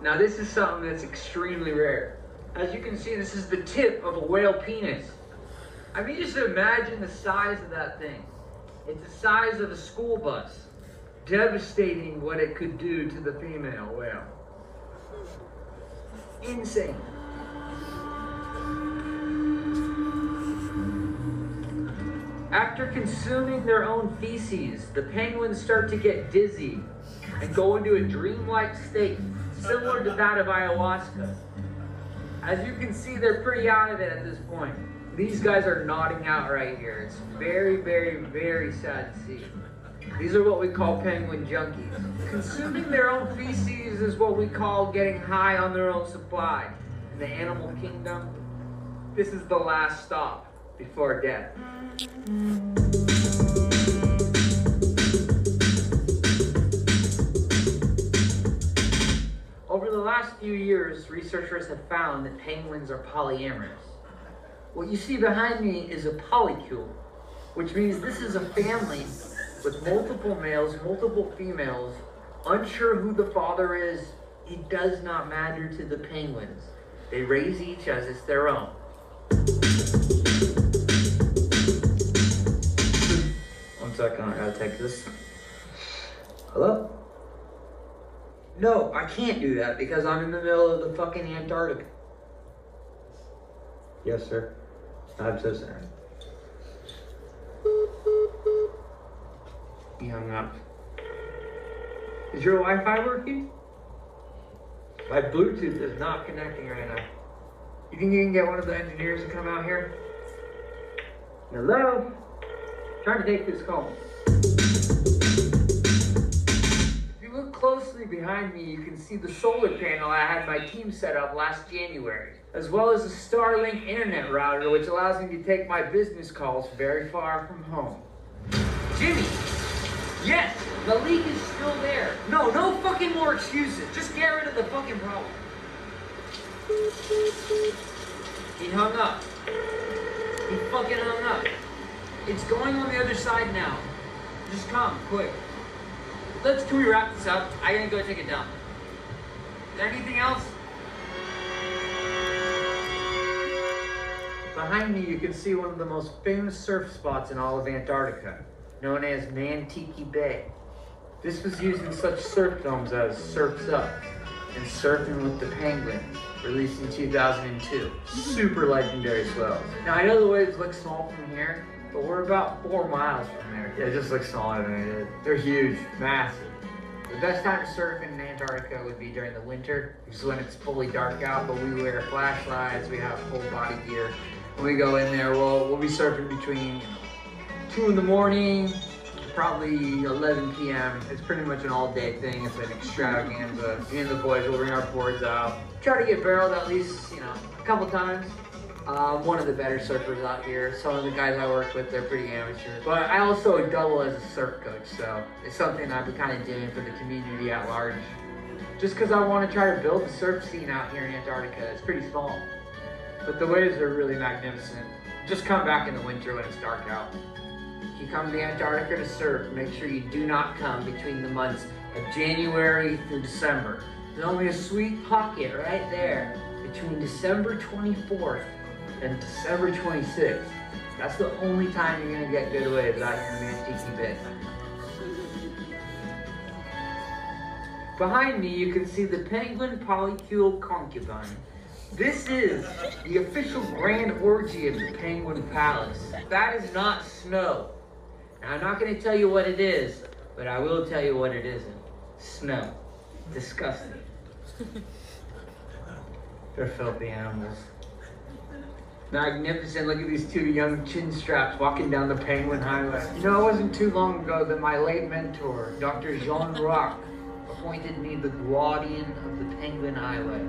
Now this is something that's extremely rare. As you can see, this is the tip of a whale penis. I mean, just imagine the size of that thing. It's the size of a school bus. Devastating what it could do to the female whale. Insane. After consuming their own feces, the penguins start to get dizzy and go into a dreamlike state, similar to that of ayahuasca. As you can see, they're pretty out of it at this point. These guys are nodding out right here. It's very, very, very sad to see. These are what we call penguin junkies. Consuming their own feces is what we call getting high on their own supply. In the animal kingdom, this is the last stop before death. Over the last few years, researchers have found that penguins are polyamorous. What you see behind me is a polycule, which means this is a family with multiple males, multiple females, unsure who the father is. It does not matter to the penguins. They raise each as it's their own. One second, I gotta take this. Hello? No, I can't do that because I'm in the middle of the fucking Antarctica. Yes, sir. I'm so sorry. He hung up. Is your Wi-Fi working? My Bluetooth is not connecting right now. You think you can get one of the engineers to come out here? Hello? I'm trying to take this call. If you look closely behind me, you can see the solar panel I had my team set up last January, as well as a Starlink internet router, which allows me to take my business calls very far from home. Jimmy! Yes, the leak is still there. No fucking more excuses. Just get rid of the fucking problem. He hung up. He fucking hung up. It's going on the other side now. Just come, quick. Can we wrap this up? I gotta go take it down. Is there anything else? Behind me, you can see one of the most famous surf spots in all of Antarctica, known as Nantiki Bay. This was used in such surf films as Surf's Up and Surfing with the Penguin, released in 2002. Super legendary swells. Now I know the waves look small from here, but we're about 4 miles from there. Yeah, it just looks smaller than it is. They're huge, massive. The best time to surf in Antarctica would be during the winter, which is when it's fully dark out, but we wear flashlights, we have full body gear. When we go in there, we'll be surfing between 2 in the morning, probably 11 p.m. It's pretty much an all-day thing. It's an extravaganza. Me and the boys will bring our boards out. Try to get barreled at least, a couple times. One of the better surfers out here. Some of the guys I work with, they're pretty amateur. But I also double as a surf coach, so it's something I've been kind of doing for the community at large. Just because I want to try to build the surf scene out here in Antarctica. It's pretty small. But the waves are really magnificent. Just come back in the winter when it's dark out. If you come to Antarctica to surf, make sure you do not come between the months of January through December. There's only a sweet pocket right there between December 24th and December 26th. That's the only time you're gonna get good waves out here in Antarctica Bay. Behind me, you can see the Penguin Polycule Concubine. This is the official grand orgy of the Penguin Palace. That is not snow. Now, I'm not gonna tell you what it is, but I will tell you what it isn't. Snow. Disgusting. They're filthy animals. Magnificent. Look at these 2 young chin straps walking down the Penguin Highway. It wasn't too long ago that my late mentor, Dr. Jean Rock, appointed me the guardian of the Penguin Highway.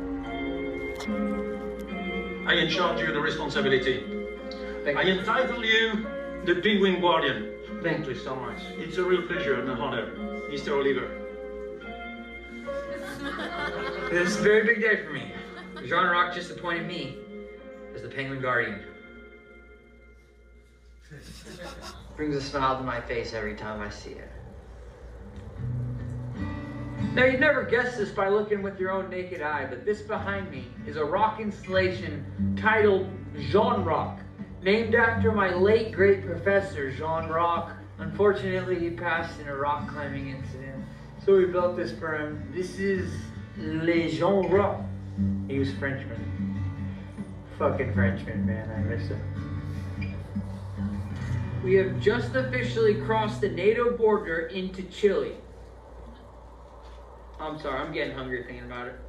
I charge you the responsibility. I entitle you the Penguin Guardian. Thank you so much. It's a real pleasure and an honor, Mr. Oliver. This is a very big day for me. Jean Rock just appointed me as the Penguin Guardian. Brings a smile to my face every time I see it. Now, you'd never guess this by looking with your own naked eye, but this behind me is a rock installation titled Jean Rock, named after my late great professor, Jean Rock. Unfortunately, he passed in a rock climbing incident, so we built this for him. This is Le Jean Rock. He was Frenchman. Fucking Frenchman, man, I miss him. We have just officially crossed the NATO border into Chile. I'm sorry, I'm getting hungry thinking about it.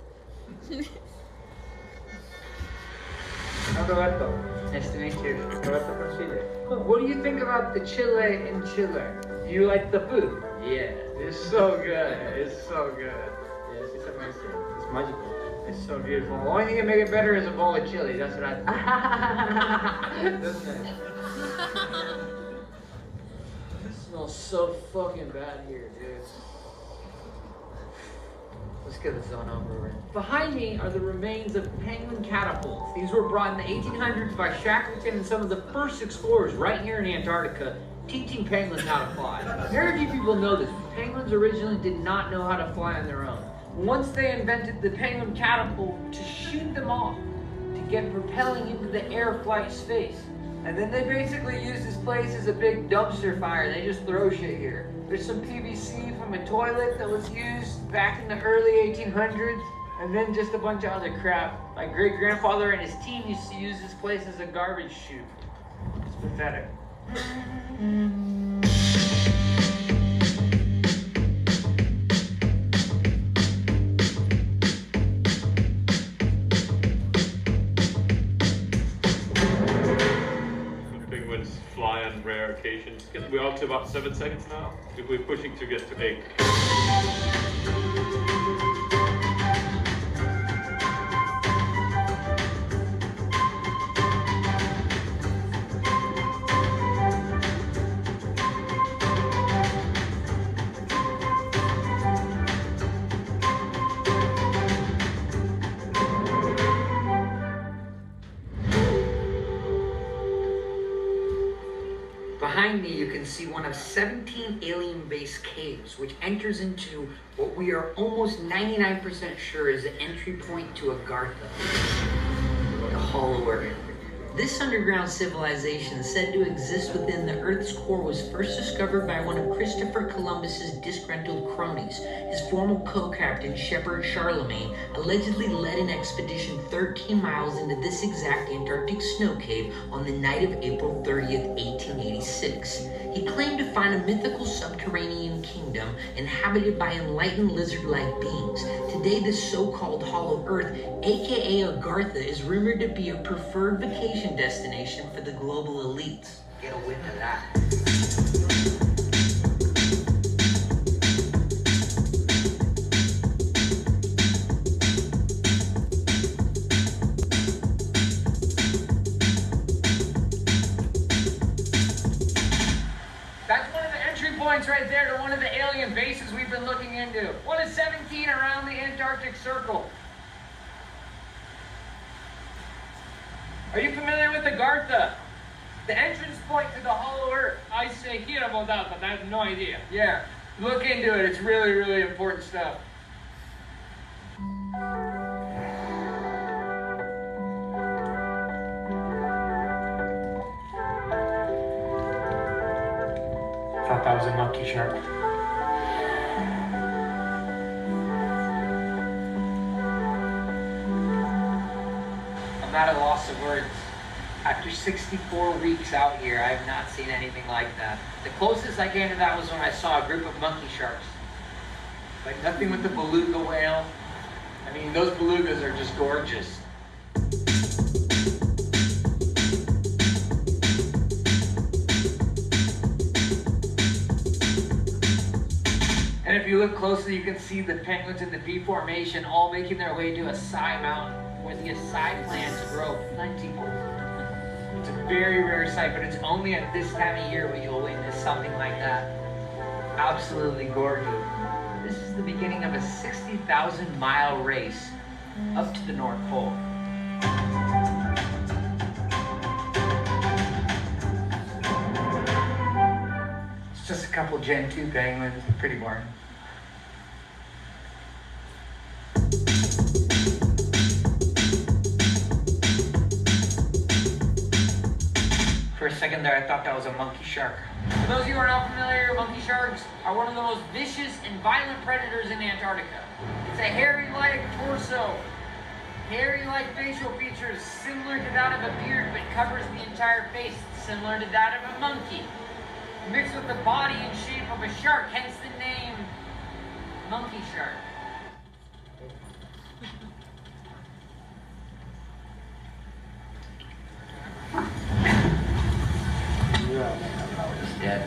Roberto, nice to meet you. Roberto from Chile. What do you think about the Chile in Chile? Do you like the food? Yeah, it's so good. It's so good. Yes, it's amazing. It's magical. It's so beautiful. The only thing that make it better is a bowl of chili. That's what I think. That's nice. It smells so fucking bad here, dude. Let's get this on over. Behind me are the remains of penguin catapults. These were brought in the 1800s by Shackleton and some of the first explorers right here in Antarctica, teaching penguins how to fly. Very few people know this. Penguins originally did not know how to fly on their own. Once they invented the penguin catapult to shoot them off, to get propelling into the air flight space. And then they basically use this place as a big dumpster fire. They just throw shit here. There's some PVC from a toilet that was used back in the early 1800s, and then just a bunch of other crap. My great-grandfather and his team used to use this place as a garbage chute. It's pathetic. Fly on rare occasions. We're up to about 7 seconds now. We're pushing to get to 8. Behind me, you can see one of 17 alien-based caves, which enters into what we are almost 99% sure is the entry point to Agartha, the hollow area. This underground civilization, said to exist within the Earth's core, was first discovered by one of Christopher Columbus's disgruntled cronies. His former co-captain, Shepherd Charlemagne, allegedly led an expedition 13 miles into this exact Antarctic snow cave on the night of April 30th, 1886. He claimed to find a mythical subterranean kingdom inhabited by enlightened lizard-like beings. Today, this so-called Hollow Earth, aka Agartha, is rumored to be a preferred vacation destination for the global elites. Get a whiff of that. That's one of the entry points right there to one of the alien bases we've been looking into. One of 17 around the Antarctic Circle. Are you familiar with Agartha? The entrance point to the Hollow Earth. I say hear about that, but I have no idea. Yeah, look into it. It's really, really important stuff. Thought that was a monkey shark. I'm at a loss of words. After 64 weeks out here, I have not seen anything like that. The closest I came to that was when I saw a group of monkey sharks. Like nothing with the beluga whale. I mean, those belugas are just gorgeous. And if you look closely, you can see the penguins in the V formation all making their way to Acai Mountain, where the acai plants grow plentiful. It's a very rare sight, but it's only at this time of year where you'll witness something like that. Absolutely gorgeous. This is the beginning of a 60,000-mile race up to the North Pole. It's just a couple Gen 2 penguins, pretty boring. For a second there, I thought that was a monkey shark. For those of you who are not familiar, monkey sharks are one of the most vicious and violent predators in Antarctica. It's a hairy-like torso, hairy-like facial features similar to that of a beard, but covers the entire face, similar to that of a monkey, mixed with the body and shape of a shark, hence the name monkey shark. He's dead.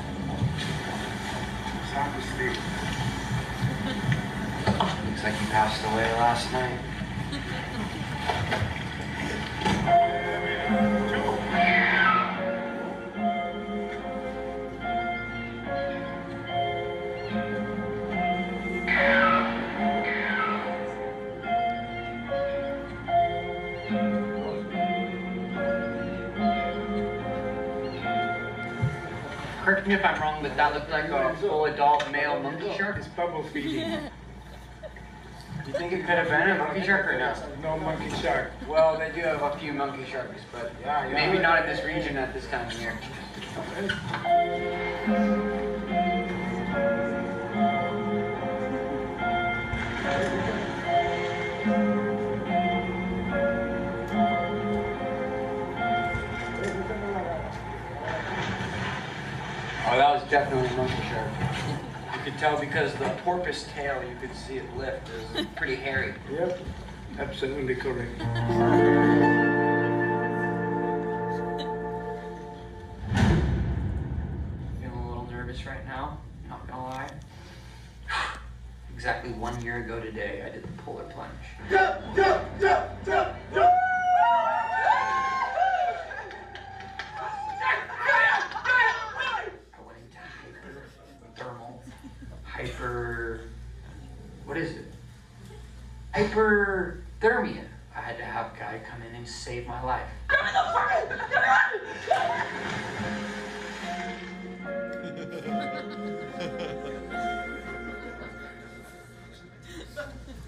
Looks like he passed away last night. Correct me if I'm wrong, but that looked like a full adult male monkey shark. It's bubble feeding. Do you think it could have been a monkey shark or no? No monkey shark. Well, they do have a few monkey sharks, but maybe not in this region at this time of year. Oh, that was definitely a monkey shark. You could tell because the porpoise tail, you could see it lift. It was pretty hairy. Yep, absolutely correct. Feeling a little nervous right now, not gonna lie. Exactly 1 year ago today, I did the polar plunge. What is it? Hyperthermia. I had to have a guy come in and save my life.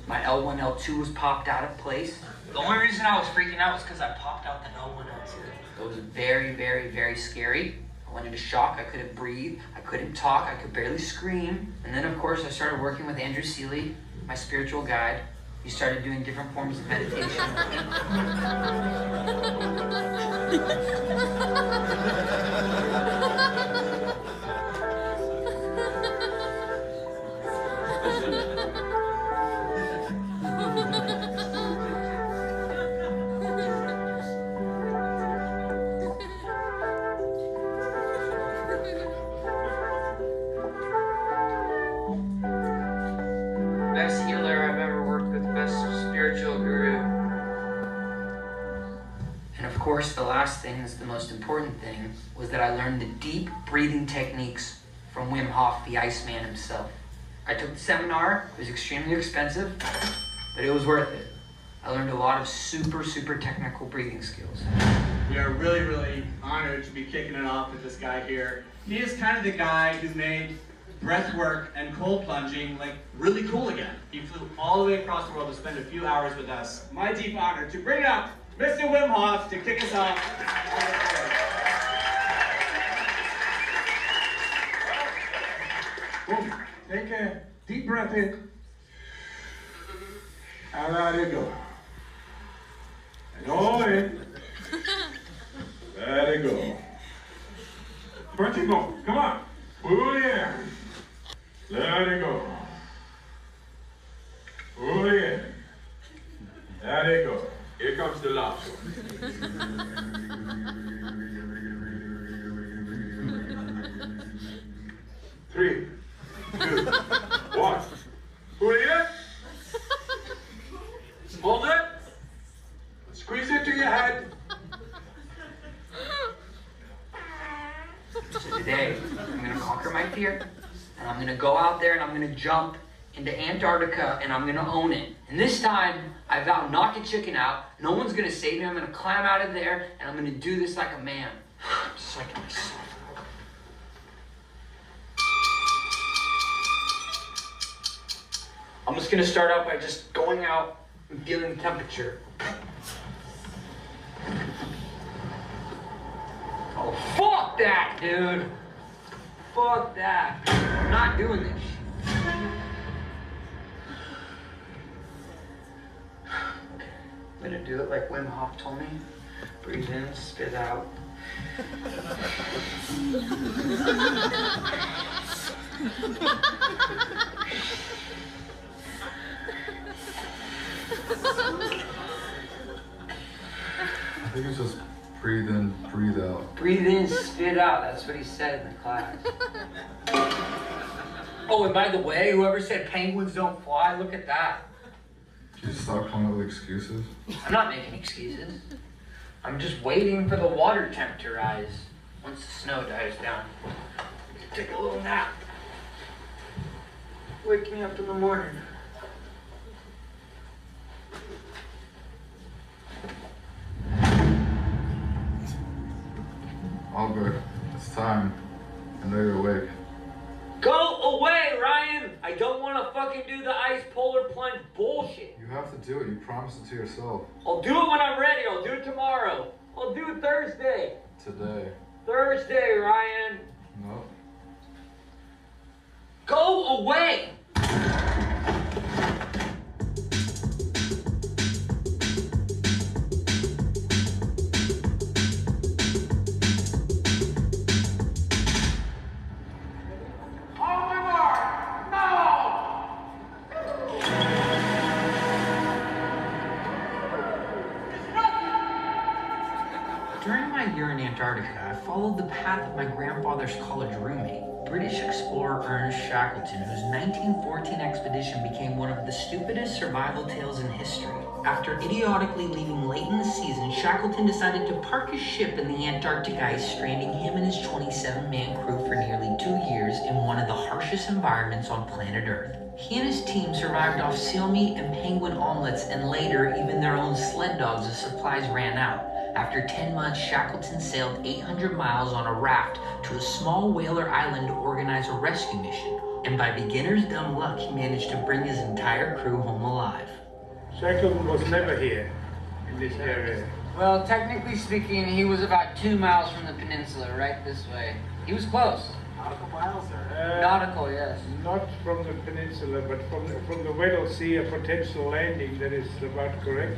My L1, L2 was popped out of place. The only reason I was freaking out was because I popped out the L1, L2. It was very, very, very scary. I went into shock. I couldn't breathe. I couldn't talk. I could barely scream. And then, of course, I started working with Andrew Seeley, my spiritual guide. He started doing different forms of meditation. Best healer I've ever worked with, best spiritual guru. And of course, the last thing, that's the most important thing, was that I learned the deep breathing techniques from Wim Hof, the Iceman himself. I took the seminar. It was extremely expensive, but it was worth it. I learned a lot of super, super technical breathing skills. We are really, really honored to be kicking it off with this guy here. He is kind of the guy who made breath work and cold plunging like really cool again. He flew all the way across the world to spend a few hours with us. My deep honor to bring up Mr. Wim Hof to kick us off. Take a deep breath in. And let it go. And all in. Let it go. Punch it go. Come on. Pull the air. Let it go. Pull the air. Let it go. Here comes the last one. 3, 2, 1. Pull it in. Hold it. Squeeze it to your head. So today, I'm gonna conquer my fear, and I'm gonna go out there and I'm gonna jump into Antarctica and I'm gonna own it. And this time, I vow not to chicken out. No one's gonna save me. I'm gonna climb out of there and I'm gonna do this like a man. Just like myself. I'm just gonna start out by just going out and feeling the temperature. Oh, fuck that, dude. Fuck that. I'm not doing this shit. I'm gonna do it like Wim Hof told me. Breathe in, spit out. I think it's just breathe in, breathe out. Breathe in, spit out. That's what he said in the class. Oh, and by the way, whoever said penguins don't fly, look at that. Can you stop coming up with excuses? I'm not making excuses. I'm just waiting for the water temp to rise once the snow dies down. Take a little nap. Wake me up in the morning. Albert, it's time. I know you're awake. Go away, Ryan! I don't want to fucking do the ice polar plunge bullshit. You have to do it. You promised it to yourself. I'll do it when I'm ready. I'll do it tomorrow. I'll do it Thursday. Today. Thursday, Ryan. No. Go away! During my year in Antarctica, I followed the path of my grandfather's college roommate, British explorer Ernest Shackleton, whose 1914 expedition became one of the stupidest survival tales in history. After idiotically leaving late in the season, Shackleton decided to park his ship in the Antarctic ice, stranding him and his 27-man crew for nearly 2 years in one of the harshest environments on planet Earth. He and his team survived off seal meat and penguin omelets, and later even their own sled dogs as supplies ran out. After 10 months, Shackleton sailed 800 miles on a raft to a small whaler island to organize a rescue mission. And by beginner's dumb luck, he managed to bring his entire crew home alive. Shackleton was never here, in this area. Well, technically speaking, he was about 2 miles from the peninsula, right this way. He was close. Nautical miles, or? Nautical, yes. Not from the peninsula, but from the Weddell Sea, a potential landing. That is about correct.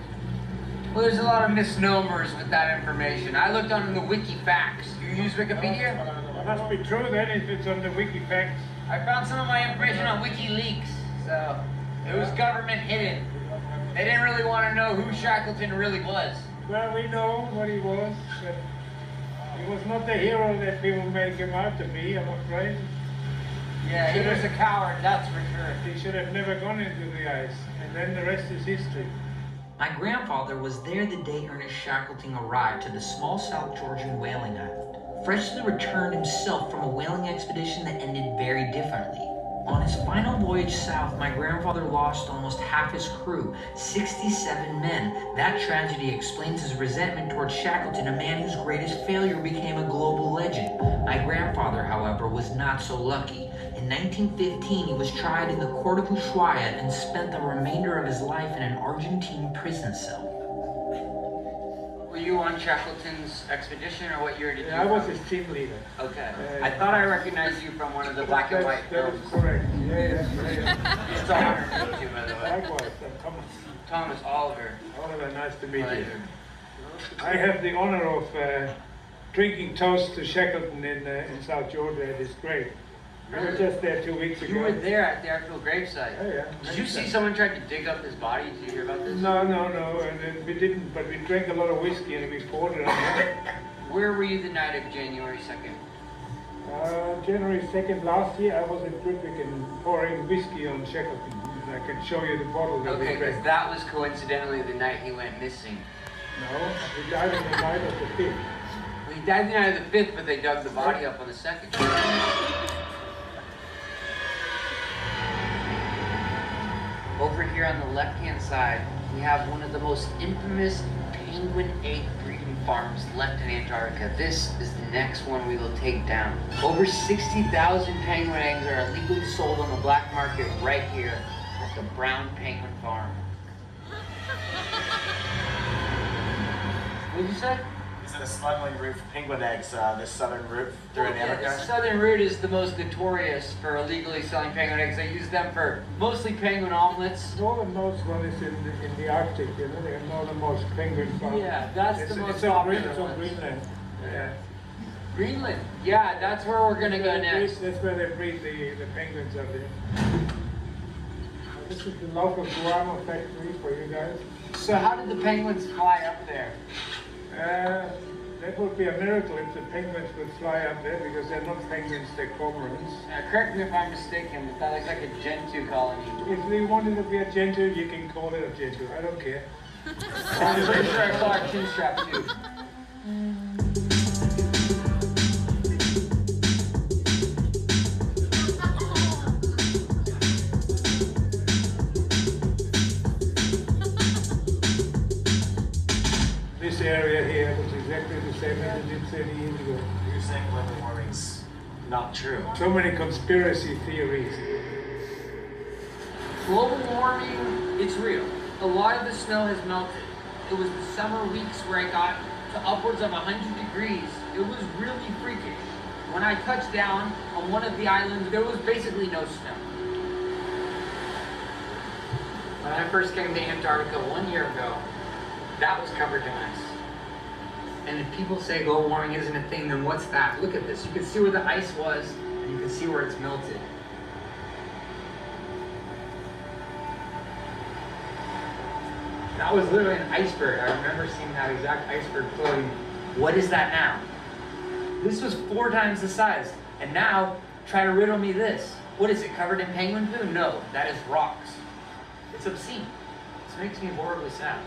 Well, there's a lot of misnomers with that information. I looked on the Wikifacts. Do you use Wikipedia? It must be true then if it's on the Wikifacts. I found some of my information on WikiLeaks, so it was government hidden. They didn't really want to know who Shackleton really was. Well, we know what he was, but he was not the hero that people make him out to be, I'm afraid. Yeah, he was a coward, that's for sure. He should have never gone into the ice, and then the rest is history. My grandfather was there the day Ernest Shackleton arrived to the small South Georgian whaling island. Freshly returned himself from a whaling expedition that ended very differently. On his final voyage south, my grandfather lost almost half his crew, 67 men. That tragedy explains his resentment towards Shackleton, a man whose greatest failure became a global legend. My grandfather, however, was not so lucky. In 1915, he was tried in the court of Ushuaia and spent the remainder of his life in an Argentine prison cell. Were you on Shackleton's expedition, or what year did you I was his team leader. Okay. I thought I recognized you from one of the black and white films. That is correct. Yeah. It's an honor to meet you, by the way. Likewise, Thomas Oliver, nice to meet you. I have the honor of drinking toast to Shackleton in South Georgia. It is great. We were just there 2 weeks ago. You were there at the actual gravesite. Oh, yeah. Did you see someone tried to dig up his body? Did you hear about this? No, and we didn't, but we drank a lot of whiskey and we poured it on him. Where were you the night of January 2nd? January 2nd last year, I was in Trippic pouring whiskey on Shackleton. I can show you the bottle that Okay, we because drank. that was coincidentally the night he went missing. No, he died on the night of the 5th. Well, he died the night of the 5th, but they dug the body up on the 2nd. Over here on the left-hand side, we have one of the most infamous penguin egg breeding farms left in Antarctica. This is the next one we will take down. Over 60,000 penguin eggs are illegally sold on the black market right here at the Brown Penguin Farm. What did you say? Is it a smuggling route for penguin eggs, this southern route through Antarctica? The southern route is the most notorious for illegally selling penguin eggs. They use them for mostly penguin omelets. Northernmost one is in the Arctic, you know, the northernmost penguin farm. Yeah, that's the most it's popular on one. Greenland. Yeah. Greenland? Yeah, that's where we're gonna go next. That's where they breed the penguins up there. This is the local guano factory for you guys. So how did the penguins fly up there? That would be a miracle if the penguins would fly up there, because they're not penguins, they're cormorants. Correct me if I'm mistaken, but that looks like a Gentoo colony. If they wanted to be a Gentoo, you can call it a Gentoo. I don't care. I'm pretty sure I saw a chin strap too. This area here was exactly the same as it did 30 years ago. You're saying global warming's not true. So many conspiracy theories. Global warming, it's real. A lot of the snow has melted. It was the summer weeks where it got to upwards of 100 degrees. It was really freakish. When I touched down on one of the islands, there was basically no snow. When I first came to Antarctica 1 year ago, that was covered in ice. And if people say global warming isn't a thing, then what's that? Look at this. You can see where the ice was, and you can see where it's melted. That was literally an iceberg. I remember seeing that exact iceberg floating. What is that now? This was 4 times the size. And now, try to riddle me this. What is it, covered in penguin poo? No, that is rocks. It's obscene. This makes me horribly sad.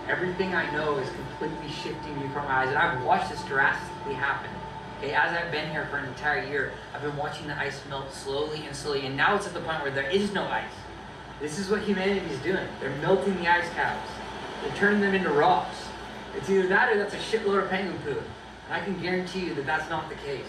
Everything I know is completely shifting before my eyes, and I've watched this drastically happen. Okay, as I've been here for an entire year, I've been watching the ice melt slowly and slowly, and now it's at the point where there is no ice. This is what humanity is doing. They're melting the ice caps. They're turning them into rocks. It's either that or that's a shitload of penguin poo. And I can guarantee you that that's not the case.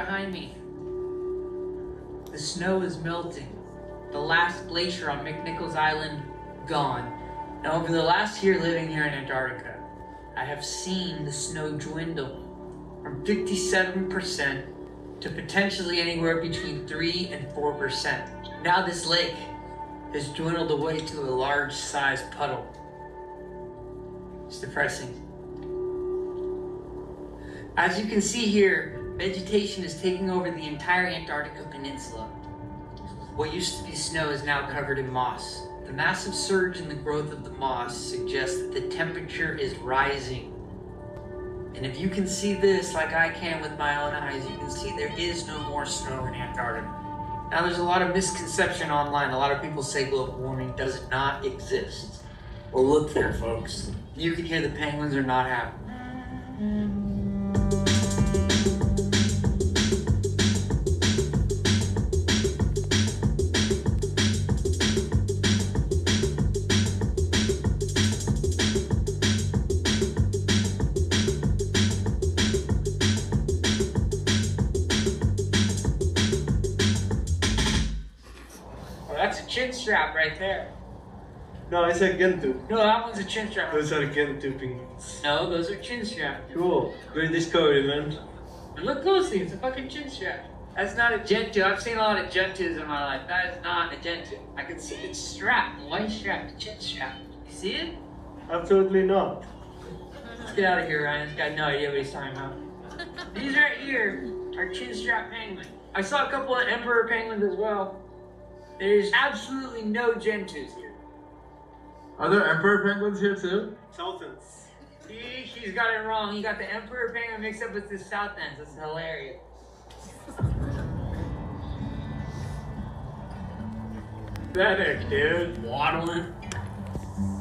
behind me. The snow is melting. The last glacier on McNichols Island, gone. Now, over the last year living here in Antarctica, I have seen the snow dwindle from 57% to potentially anywhere between 3 and 4%. Now this lake has dwindled away to a large-sized puddle. It's depressing. As you can see here, vegetation is taking over the entire Antarctica Peninsula. What used to be snow is now covered in moss. The massive surge in the growth of the moss suggests that the temperature is rising. And if you can see this like I can with my own eyes, you can see there is no more snow in Antarctica. Now there's a lot of misconception online. A lot of people say global warming does not exist. Well, look there, folks. You can hear the penguins are not happy. That's a chin strap right there. No, it's a Gentoo. No, that one's a chin strap. Those are Gentoo penguins. No, those are chin straps. Cool. Great discovery, man. And look closely, it's a fucking chin strap. That's not a Gentoo. I've seen a lot of Gentoos in my life. That is not a Gentoo. I can see it's strapped, the white strap, the chin strap. You see it? Absolutely not. Let's get out of here, Ryan. This guy has no idea what he's talking about. These right here are chin strap penguins. I saw a couple of emperor penguins as well. There's absolutely no Gentoos here. Are there emperor penguins here too? Sultans. See, she's got it wrong. You got the emperor penguin mixed up with the south ends. That's hilarious. Pathetic, dude. Waddling.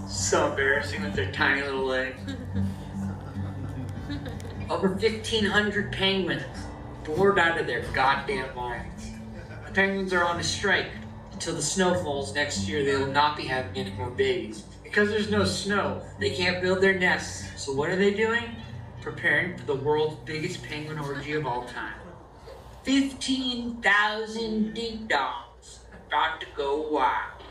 So embarrassing with their tiny little legs. Over 1,500 penguins bored out of their goddamn minds. The penguins are on a strike. Until the snow falls next year, they will not be having any more babies. Because there's no snow, they can't build their nests. So what are they doing? Preparing for the world's biggest penguin orgy of all time. 15,000 ding-dongs about to go wild.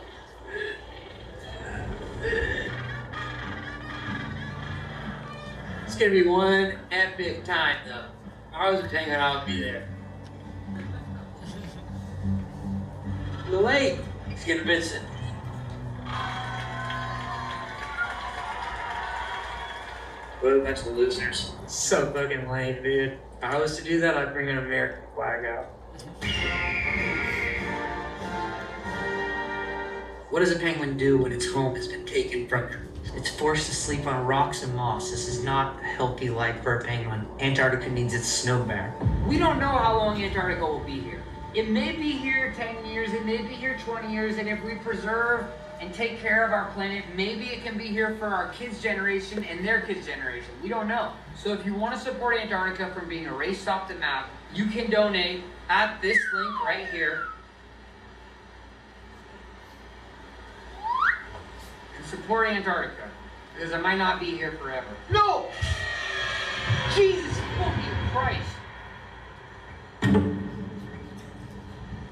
It's gonna be one epic time, though. If I was a penguin, I would be there. The lake is gonna visit. What a bunch of losers. So fucking lame, dude. If I was to do that, I'd bring an American flag out. What does a penguin do when its home has been taken from it? It's forced to sleep on rocks and moss. This is not a healthy life for a penguin. Antarctica needs its snow back. We don't know how long Antarctica will be here. It may be here 10 years, it may be here 20 years, and if we preserve and take care of our planet, maybe it can be here for our kids' generation and their kids' generation. We don't know. So if you want to support Antarctica from being erased off the map, you can donate at this link right here. And support Antarctica, because it might not be here forever. No! Jesus fucking Christ!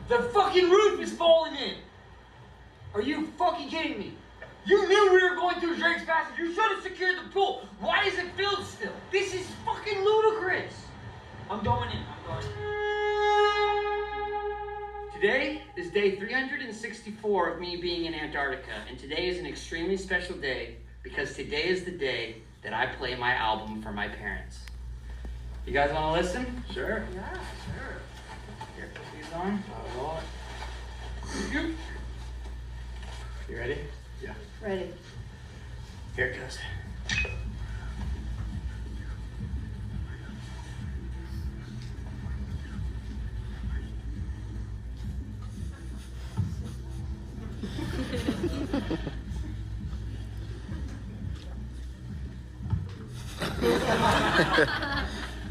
The fucking roof is falling in! Are you fucking kidding me? You knew we were going through Drake's Passage. You should have secured the pool. Why is it filled still? This is fucking ludicrous. I'm going in. Today is day 364 of me being in Antarctica, and today is an extremely special day because today is the day that I play my album for my parents. You guys want to listen? Sure. Yeah, sure. Here, put these on. Roll it. You ready? Yeah. Ready. Here it goes.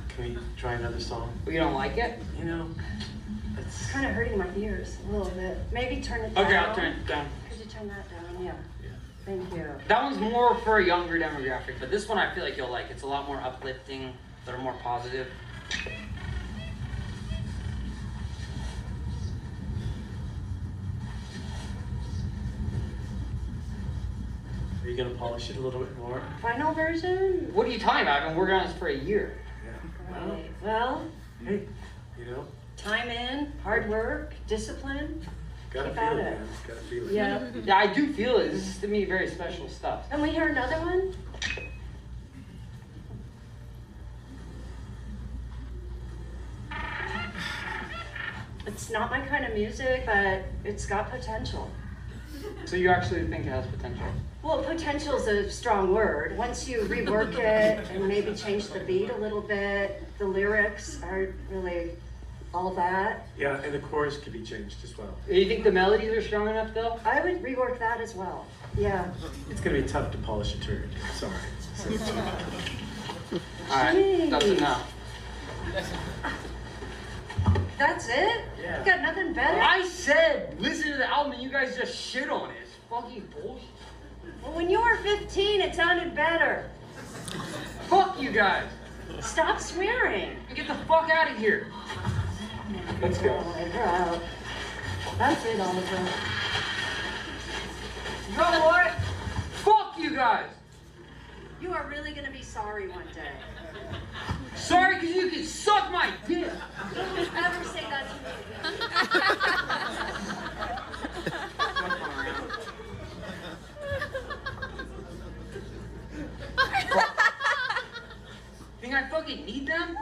Can we try another song? We don't like it? You know, It's kind of hurting my ears a little bit. Maybe turn it down. Okay, I'll turn it down. Could you turn that down? Yeah. Thank you. That one's more for a younger demographic, but this one I feel like you'll like. It's a lot more uplifting, a little more positive. gonna polish it a little bit more? Final version? What are you talking about? I've been working on this for a year. Right. Well, Hey, you know, time in, hard work, discipline. gotta Keep feel at it, it. man. Gotta feel it. Yeah. Yeah, I do feel it. This is to me very special stuff. And we hear another one? It's not my kind of music, but it's got potential. So you actually think it has potential? Well, potential is a strong word. Once you rework it and maybe change the beat a little bit, the lyrics aren't really all that. Yeah, and the chorus could be changed as well. Do you think the melodies are strong enough though? I would rework that as well. Yeah. It's gonna be tough to polish a turd. Sorry. Alright, that's enough. That's it? Yeah. You got nothing better? I said listen to the album and you guys just shit on it. It's fucking bullshit. Well, when you were 15, it sounded better. Fuck you guys. Stop swearing. Get the fuck out of here. Let's go. We're out. That's it, Oliver. You know what? Fuck you guys. You are really gonna be sorry one day. Sorry because you can suck my dick. Don't ever say that to me. Think I fucking need them?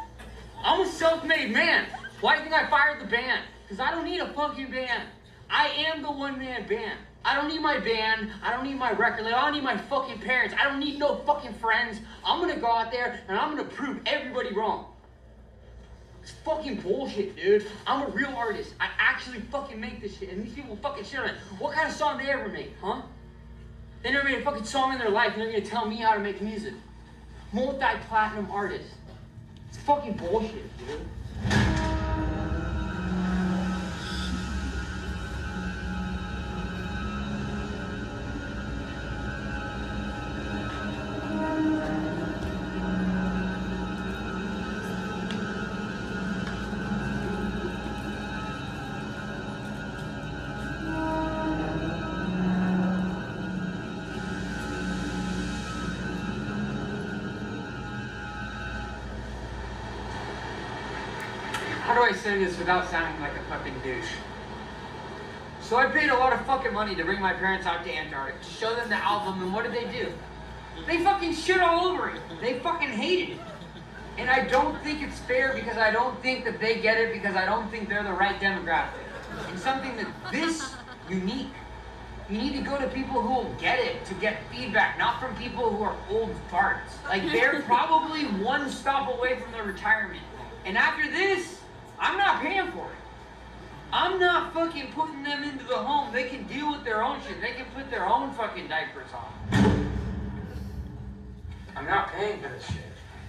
I'm a self-made man. Why do you think I fired the band? Because I don't need a fucking band. I am the one-man band. I don't need my band. I don't need my record label. I don't need my fucking parents. I don't need no fucking friends. I'm gonna go out there and I'm gonna prove everybody wrong. It's fucking bullshit, dude. I'm a real artist. I actually fucking make this shit. And these people fucking shit on it. What kind of song they ever make, huh? They never made a fucking song in their life and they're gonna tell me how to make music. Multi-platinum artist. It's fucking bullshit, dude. How do I say this without sounding like a fucking douche? So I paid a lot of fucking money to bring my parents out to Antarctica to show them the album, and what did they do? They fucking shit all over it. They fucking hated it. And I don't think it's fair because I don't think that they get it because I don't think they're the right demographic. And something that this unique, you need to go to people who will get it to get feedback, not from people who are old farts. Like they're probably one stop away from their retirement. And after this, I'm not paying for it. I'm not fucking putting them into the home. They can deal with their own shit. They can put their own fucking diapers on. I'm not paying for this shit.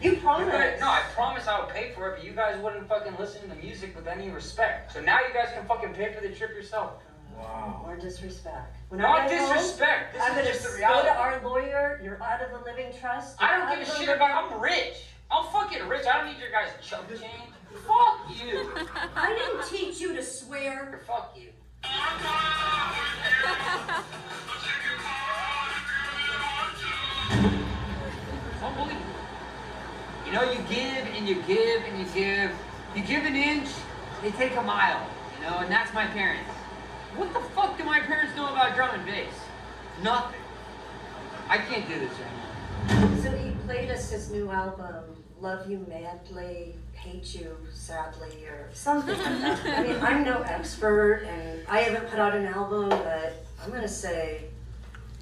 You promised. No, I promised I would pay for it, but you guys wouldn't fucking listen to the music with any respect. So now you guys can fucking pay for the trip yourself. Wow. More disrespect. When Not I get disrespect. Home, I'm This gonna is just the go reality. to our lawyer. You're out of the living trust. I don't give a shit about. I'm rich. I'm fucking rich. I don't need your guys' chump change. Fuck you. I didn't teach you to swear. Fuck you. Unbelievable. You know, you give and you give and you give. You give an inch, they take a mile. You know, and that's my parents. What the fuck do my parents know about drum and bass? Nothing. I can't do this anymore. So he played us his new album, Love You Madly, Hate You Sadly, or something like that. I mean, I'm no expert, and I haven't put out an album, but I'm gonna say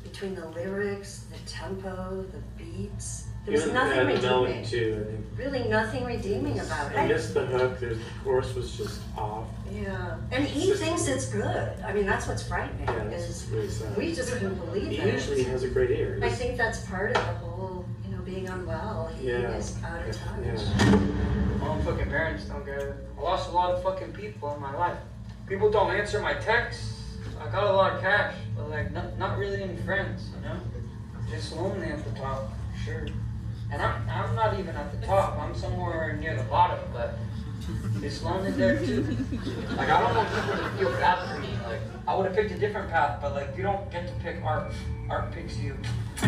between the lyrics, the tempo, the beats, there's nothing the redeeming. melody too, I think. Really nothing redeeming about I it. guess the hook, the chorus was just off. Yeah, and he thinks it's good. I mean, that's what's frightening, Yeah, that's is really sad. we just couldn't believe He it. usually has a great ear. I think that's part of the whole, being unwell. He is out of touch. My own fucking parents don't get it. I lost a lot of fucking people in my life. People don't answer my texts. I got a lot of cash, but like not really any friends, you know? Just lonely at the top, sure. And I'm not even at the top. I'm somewhere near the bottom, but it's lonely there too. Like I don't want people to feel bad for me. Like Like, I would have picked a different path, but like, you don't get to pick art. Art picks you.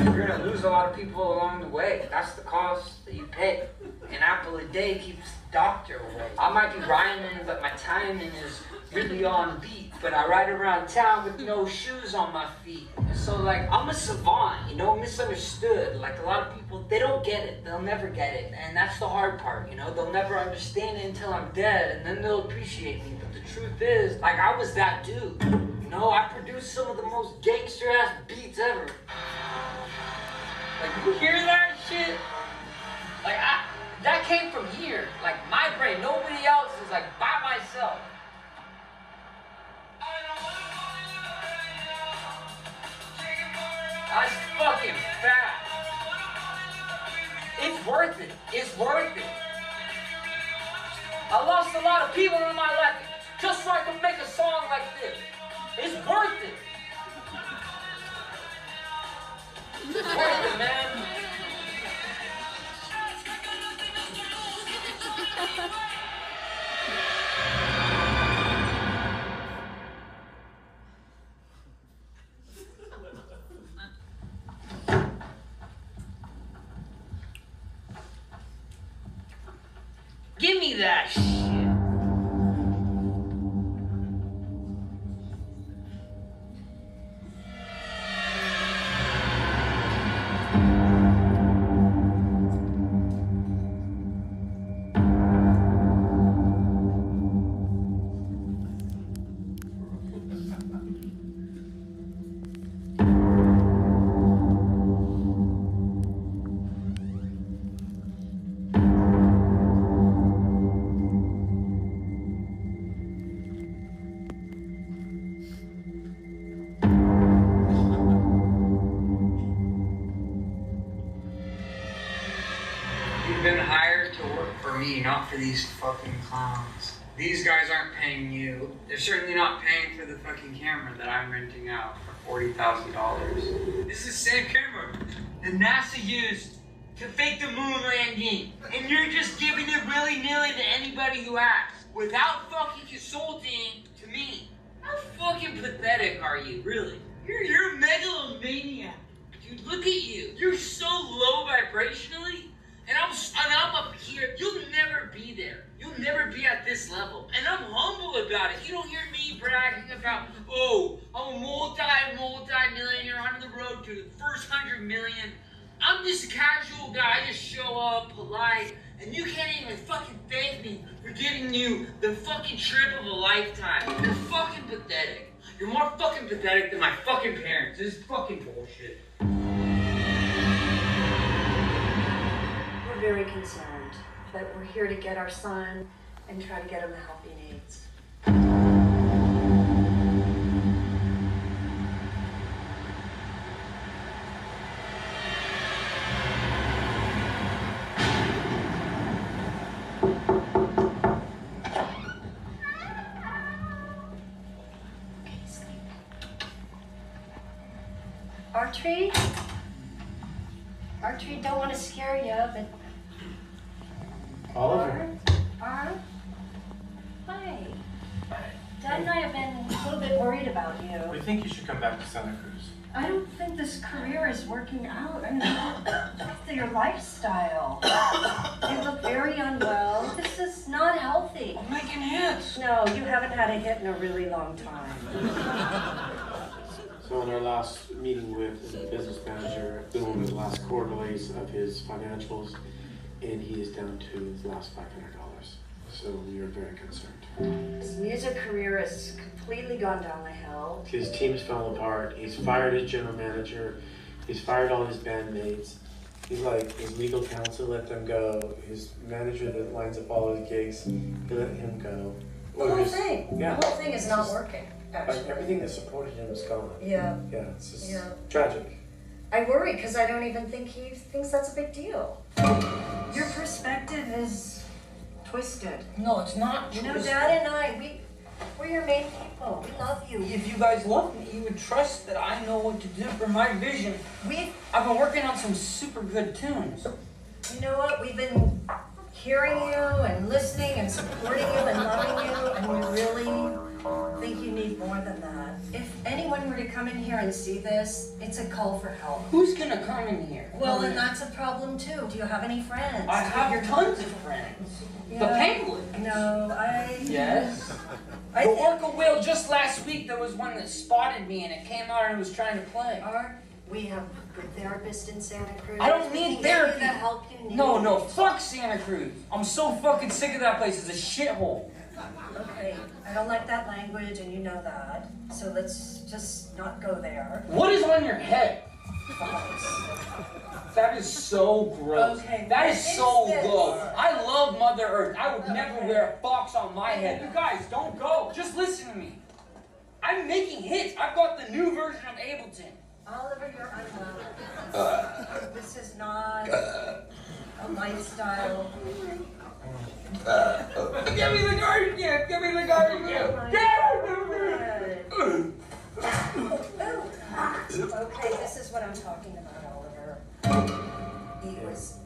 You're gonna lose a lot of people along the way. That's the cost that you pay. An apple a day keeps the doctor away. I might be rhyming, but my timing is really on beat. But I ride around town with no shoes on my feet. And so like, I'm a savant, you know, misunderstood. Like a lot of people, they don't get it. They'll never get it. And that's the hard part, you know? They'll never understand it until I'm dead, and then they'll appreciate me. But the truth is, like, I was that dude. You know, I produced some of the most gangster-ass beats ever. Like, you hear that shit? Like, that came from here. Like, my brain, nobody else is like, by myself. That's fucking fat. It's worth it. It's worth it. I lost a lot of people in my life just so I could make a song like this. It's worth it. It's worth it, man. Give me that shit. You've been hired to work for me, not for these fucking clowns. These guys aren't paying you. They're certainly not paying for the fucking camera that I'm renting out for $40,000. This is the same camera that NASA used to fake the moon landing. And you're just giving it willy-nilly to anybody who asks, without fucking consulting to me. How fucking pathetic are you, really? You're a megalomaniac. Dude, look at you. You're so low vibrationally. And I'm up here. You'll never be there. You'll never be at this level. And I'm humble about it. You don't hear me bragging about, oh, I'm a multi-millionaire on the road to the first 100 million. I'm just a casual guy. I just show up, polite, and you can't even fucking thank me for giving you the fucking trip of a lifetime. You're fucking pathetic. You're more fucking pathetic than my fucking parents. This is fucking bullshit. We're very concerned, but we're here to get our son and try to get him the help he needs. Archery, don't want to scare you, but... Oliver. Hi. Dad and I have been a little bit worried about you. We think you should come back to Santa Cruz. I don't think this career is working out. I mean, look at your lifestyle. You look very unwell. This is not healthy. I'm making hits. No, you haven't had a hit in a really long time. So in our last meeting with the business manager, we went over the last quarterlies of his financials, and he is down to the last $500. So we are very concerned. His music career has completely gone down the hill. His team's fell apart. He's fired his general manager. He's fired all his bandmates. He's like, his legal counsel let them go. His manager that lines up all his gigs, he let him go. The whole thing. Yeah. The whole thing is not working. Like everything that supported him is gone. Yeah. Yeah, it's just Yeah. tragic. I worry because I don't even think he thinks that's a big deal. Your perspective is twisted. No, it's not. You know, Dad and I, we're your main people. We love you. If you guys love me, you would trust that I know what to do for my vision. I've been working on some super good tunes. You know what? We've been hearing you and listening and supporting you and loving you, and we really I think you need more than that. If anyone were to come in here and see this, it's a call for help. Who's gonna come in here? Well, and that's a problem too. Do you have any friends? I have tons of friends. Yeah. The penguin. No, Yes. The orca whale just last week, there was one that spotted me and it came out and it was trying to play. We have a good therapist in Santa Cruz. I don't We need can get you therapy. the help you need. No, fuck Santa Cruz. I'm so fucking sick of that place. It's a shithole. Okay, I don't like that language and you know that. So let's just not go there. What is on your head? That is so gross. Okay, that is so this? low. I love Mother Earth. I would never wear a fox on my head. You guys, don't go. Just listen to me. I'm making hits. I've got the new version of Ableton. Oliver, you're unwell. This is not a lifestyle. Give me the garden gift! Give me the garden gift! Okay, this is what I'm talking about, Oliver. He was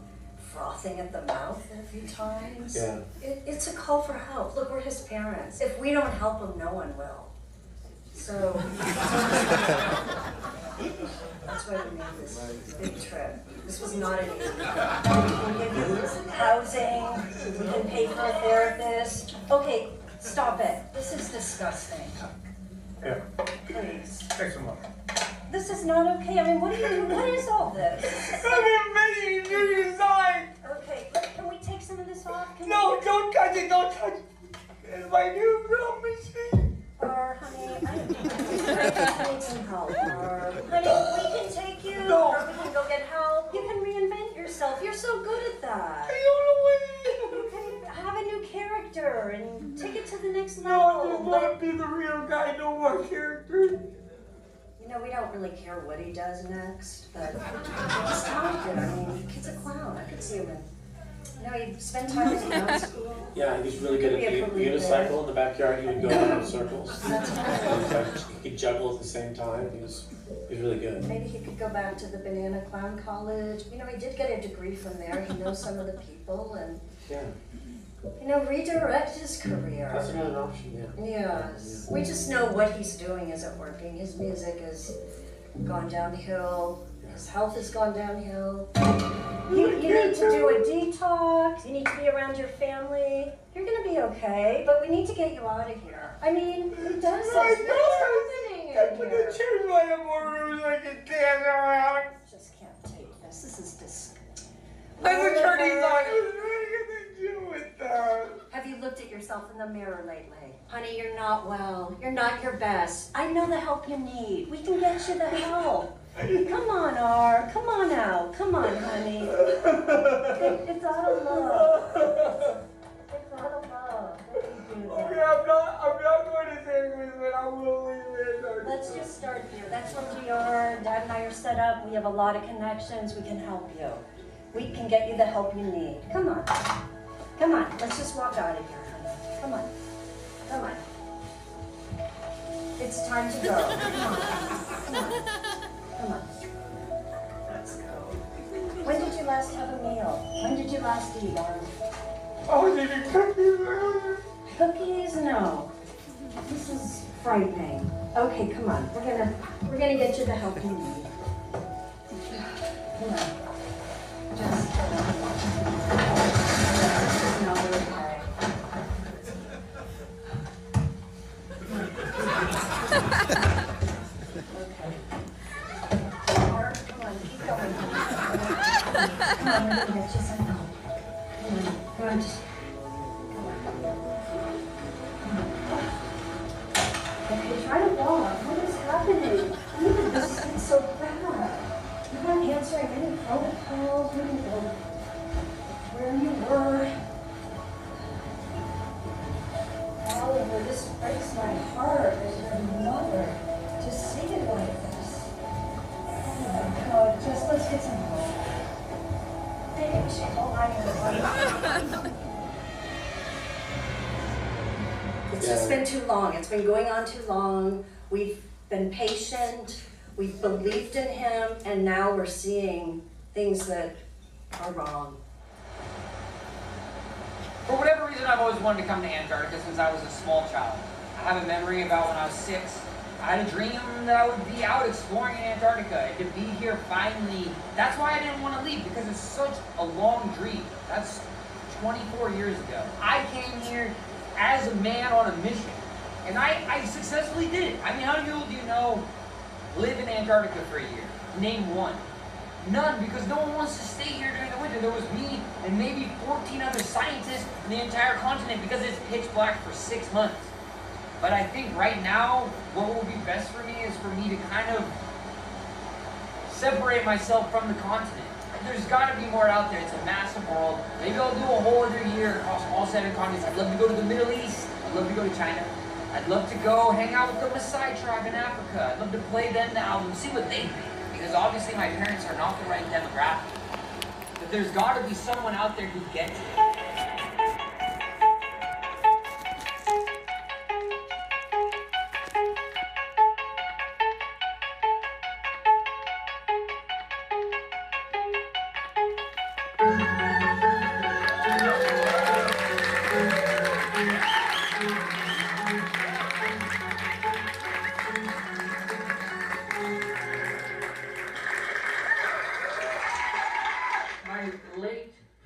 frothing at the mouth a few times. Yeah. It's a call for help. Look, we're his parents. If we don't help him, no one will. So that's why we made this big trip. This was not an easy trip. We can give you housing, we can pay for a therapist. Okay, stop it. This is disgusting. Yeah. Please. Take some more. This is not okay. I mean, what are you doing? What is all this? I'm making new design! Okay, can we take some of this off? No, don't touch it, don't touch it. It's my new drum machine. Honey, I need some help. Honey, we can take you, No. or we can go get help. You can reinvent yourself. You're so good at that. I don't know what You can have a new character and take it to the next level. No, I just want to be the real guy, no more character. You know, we don't really care what he does next, but he's talented. I mean, the kid's a clown. I could see him in. You know, he spent time in art school. Yeah, he's really good at the unicycle in the backyard. He would go around in circles. He could juggle at the same time. He's really good. Maybe he could go back to the Banana Clown College. You know, he did get a degree from there. He knows some of the people and, Yeah. you know, redirect his career. That's another option, yeah. Yes. We just know what he's doing isn't working. His music has gone downhill. His health has gone downhill. You need to do a detox. You need to be around your family. You're going to be okay, but we need to get you out of here. I mean, who does this? What is happening in I put here? the chairs by the more rooms so I can dance around. Just can't take this. This is disgusting. I'm attorney's on. What are you gonna do with that? Have you looked at yourself in the mirror lately? Honey, you're not well. You're not your best. I know the help you need. We can get you the help. Come on, R. Come on out. Come on, honey. It's out of love. It's out of love. Okay, I'm not going to take this, but I will leave it. Let's just start here. That's where we are. Dad and I are set up. We have a lot of connections. We can help you. We can get you the help you need. Come on. Come on. Let's just walk out of here, honey. Come on. Come on. It's time to go. Come on. Come on. Come on. Let's go. When did you last have a meal? When did you last eat, Arnold? Oh, did you cookies earlier? Cookies? No. This is frightening. Okay, come on. We're gonna get you the help you need. Come on. Just no, we're okay. Okay. Mark, come on, keep going. Come on, we're gonna get you some help. Come on, just. Okay, try to walk. What is happening? Even this is so bad. You're not answering any protocols. We didn't know where you were. Oliver, this breaks my heart as your mother to see it like this. Oh my God, just let's get some help. Maybe we should go on your It's just been too long. It's been going on too long. We've been patient. We've believed in him, and now we're seeing things that are wrong. For whatever reason, I've always wanted to come to Antarctica since I was a small child. have a memory about when I was 6. I had a dream that I would be out exploring in Antarctica, and to be here finally, that's why I didn't want to leave, because it's such a long dream. That's 24 years ago. I came here as a man on a mission, and I successfully did it. I mean, how many people do you know live in Antarctica for a year? Name one. None, because no one wants to stay here during the winter. There was me and maybe 14 other scientists in the entire continent because it's pitch black for 6 months. But I think right now, what will be best for me is for me to kind of separate myself from the continent. There's got to be more out there. It's a massive world. Maybe I'll do a whole other year across all 7 continents. I'd love to go to the Middle East. I'd love to go to China. I'd love to go hang out with the Maasai tribe in Africa. I'd love to play them the album, see what they think. Because obviously my parents are not the right demographic. But there's got to be someone out there who gets it.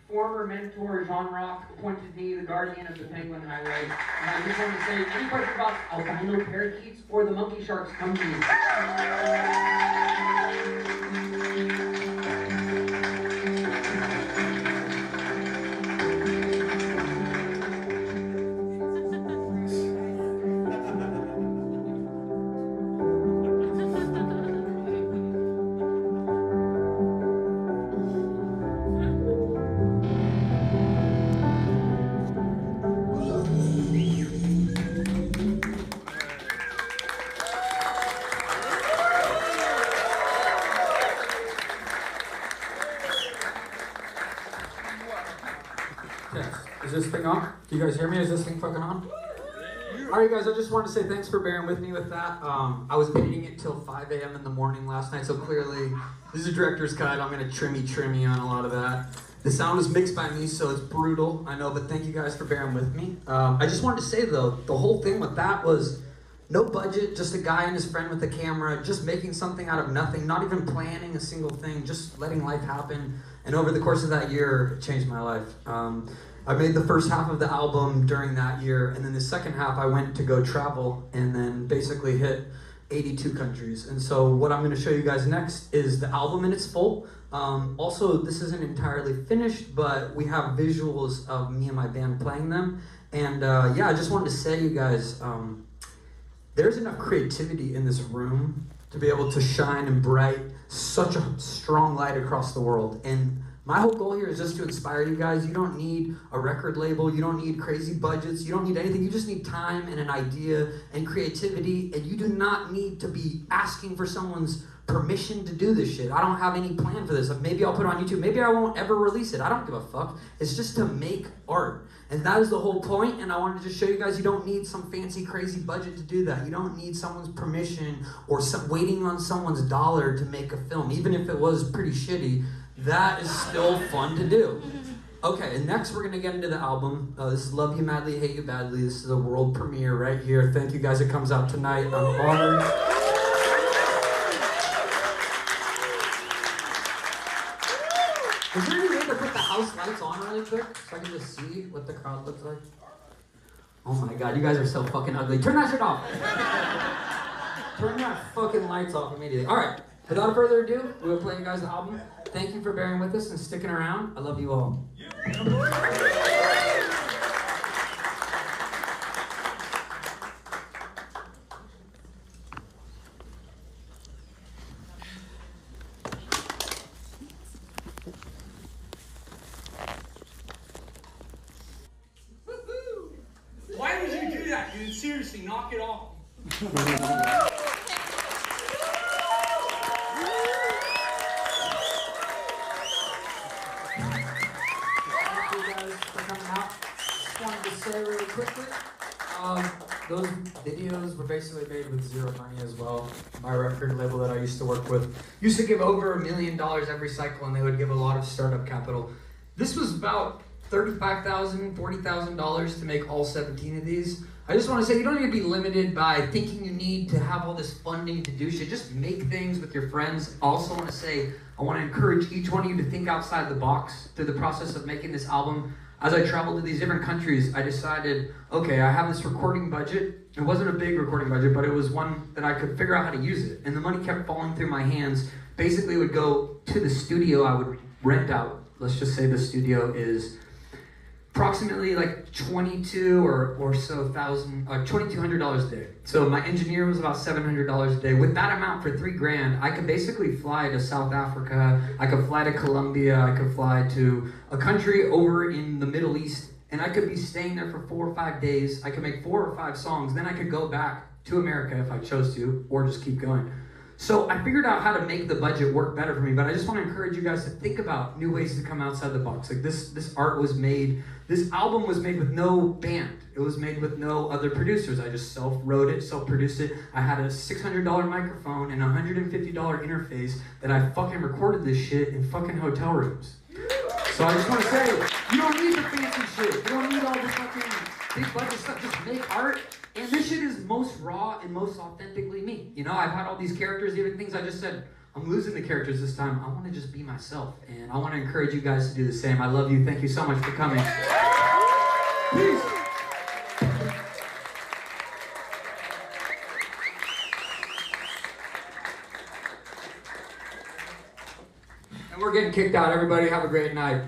Former mentor Jean Rock appointed me the guardian of the Penguin Highway. And I just want to say, any question about albino parakeets or the monkey sharks, come to me. Is this thing on? Can you guys hear me? Is this thing fucking on? Alright guys, I just wanted to say thanks for bearing with me with that. I was editing it till 5 a.m. in the morning last night, so clearly this is a director's cut. I'm gonna trimmy on a lot of that. The sound is mixed by me, so it's brutal, I know, but thank you guys for bearing with me. I just wanted to say though, the whole thing with that was no budget, just a guy and his friend with a camera, just making something out of nothing, not even planning a single thing, just letting life happen. And over the course of that year, it changed my life. I made the first half of the album during that year, and then the second half I went to go travel and then basically hit 82 countries. And so what I'm gonna show you guys next is the album in its full. Also, this isn't entirely finished, but we have visuals of me and my band playing them. And yeah, I just wanted to say, you guys, there's enough creativity in this room to be able to shine and bright such a strong light across the world. And my whole goal here is just to inspire you guys. You don't need a record label. You don't need crazy budgets. You don't need anything. You just need time and an idea and creativity. And you do not need to be asking for someone's permission to do this shit. I don't have any plan for this. Maybe I'll put it on YouTube. Maybe I won't ever release it. I don't give a fuck. It's just to make art. And that is the whole point. And I wanted to just show you guys you don't need some fancy, crazy budget to do that. You don't need someone's permission or waiting on someone's dollar to make a film. Even if it was pretty shitty, that is still fun to do. Okay, and next we're gonna get into the album. This is Love You Madly, Hate You Badly. This is a world premiere right here. Thank you guys, it comes out tonight. I'm honored. Is there any way to put the house lights on really quick so I can just see what the crowd looks like? Oh my god, you guys are so fucking ugly. Turn that shit off. Turn that fucking lights off immediately. Alright, without further ado, we'll play you guys the album. Thank you for bearing with us and sticking around. I love you all. Why would you do that, dude? Seriously, knock it off. Really quickly, those videos were basically made with zero money as well. My record label that I used to work with used to give over $1 million every cycle, and they would give a lot of startup capital. This was about $35,000, $40,000 to make all 17 of these. I just want to say you don't need to be limited by thinking you need to have all this funding to do shit. Just make things with your friends. I also want to say I want to encourage each one of you to think outside the box through the process of making this album. As I traveled to these different countries, I decided, okay, I have this recording budget. It wasn't a big recording budget, but it was one that I could figure out how to use it. And the money kept falling through my hands. Basically, it would go to the studio I would rent out. Let's just say the studio is approximately like $2,200 a day. So my engineer was about $700 a day. With that amount for $3,000, I could basically fly to South Africa. I could fly to Colombia. I could fly to a country over in the Middle East, and I could be staying there for 4 or 5 days. I could make 4 or 5 songs. Then I could go back to America if I chose to, or just keep going. So I figured out how to make the budget work better for me, but I just want to encourage you guys to think about new ways to come outside the box. Like this art was made, this album was made with no band. It was made with no other producers. I just self-wrote it, self-produced it. I had a $600 microphone and a $150 interface that I fucking recorded this shit in fucking hotel rooms. So I just want to say, you don't need the fancy shit. You don't need all this fucking big budget stuff. Just make art. And this shit is most raw and most authentically me. You know, I've had all these characters, even things I just said, I'm losing the characters this time. I want to just be myself. And I want to encourage you guys to do the same. I love you. Thank you so much for coming. Peace. And we're getting kicked out. Everybody have a great night.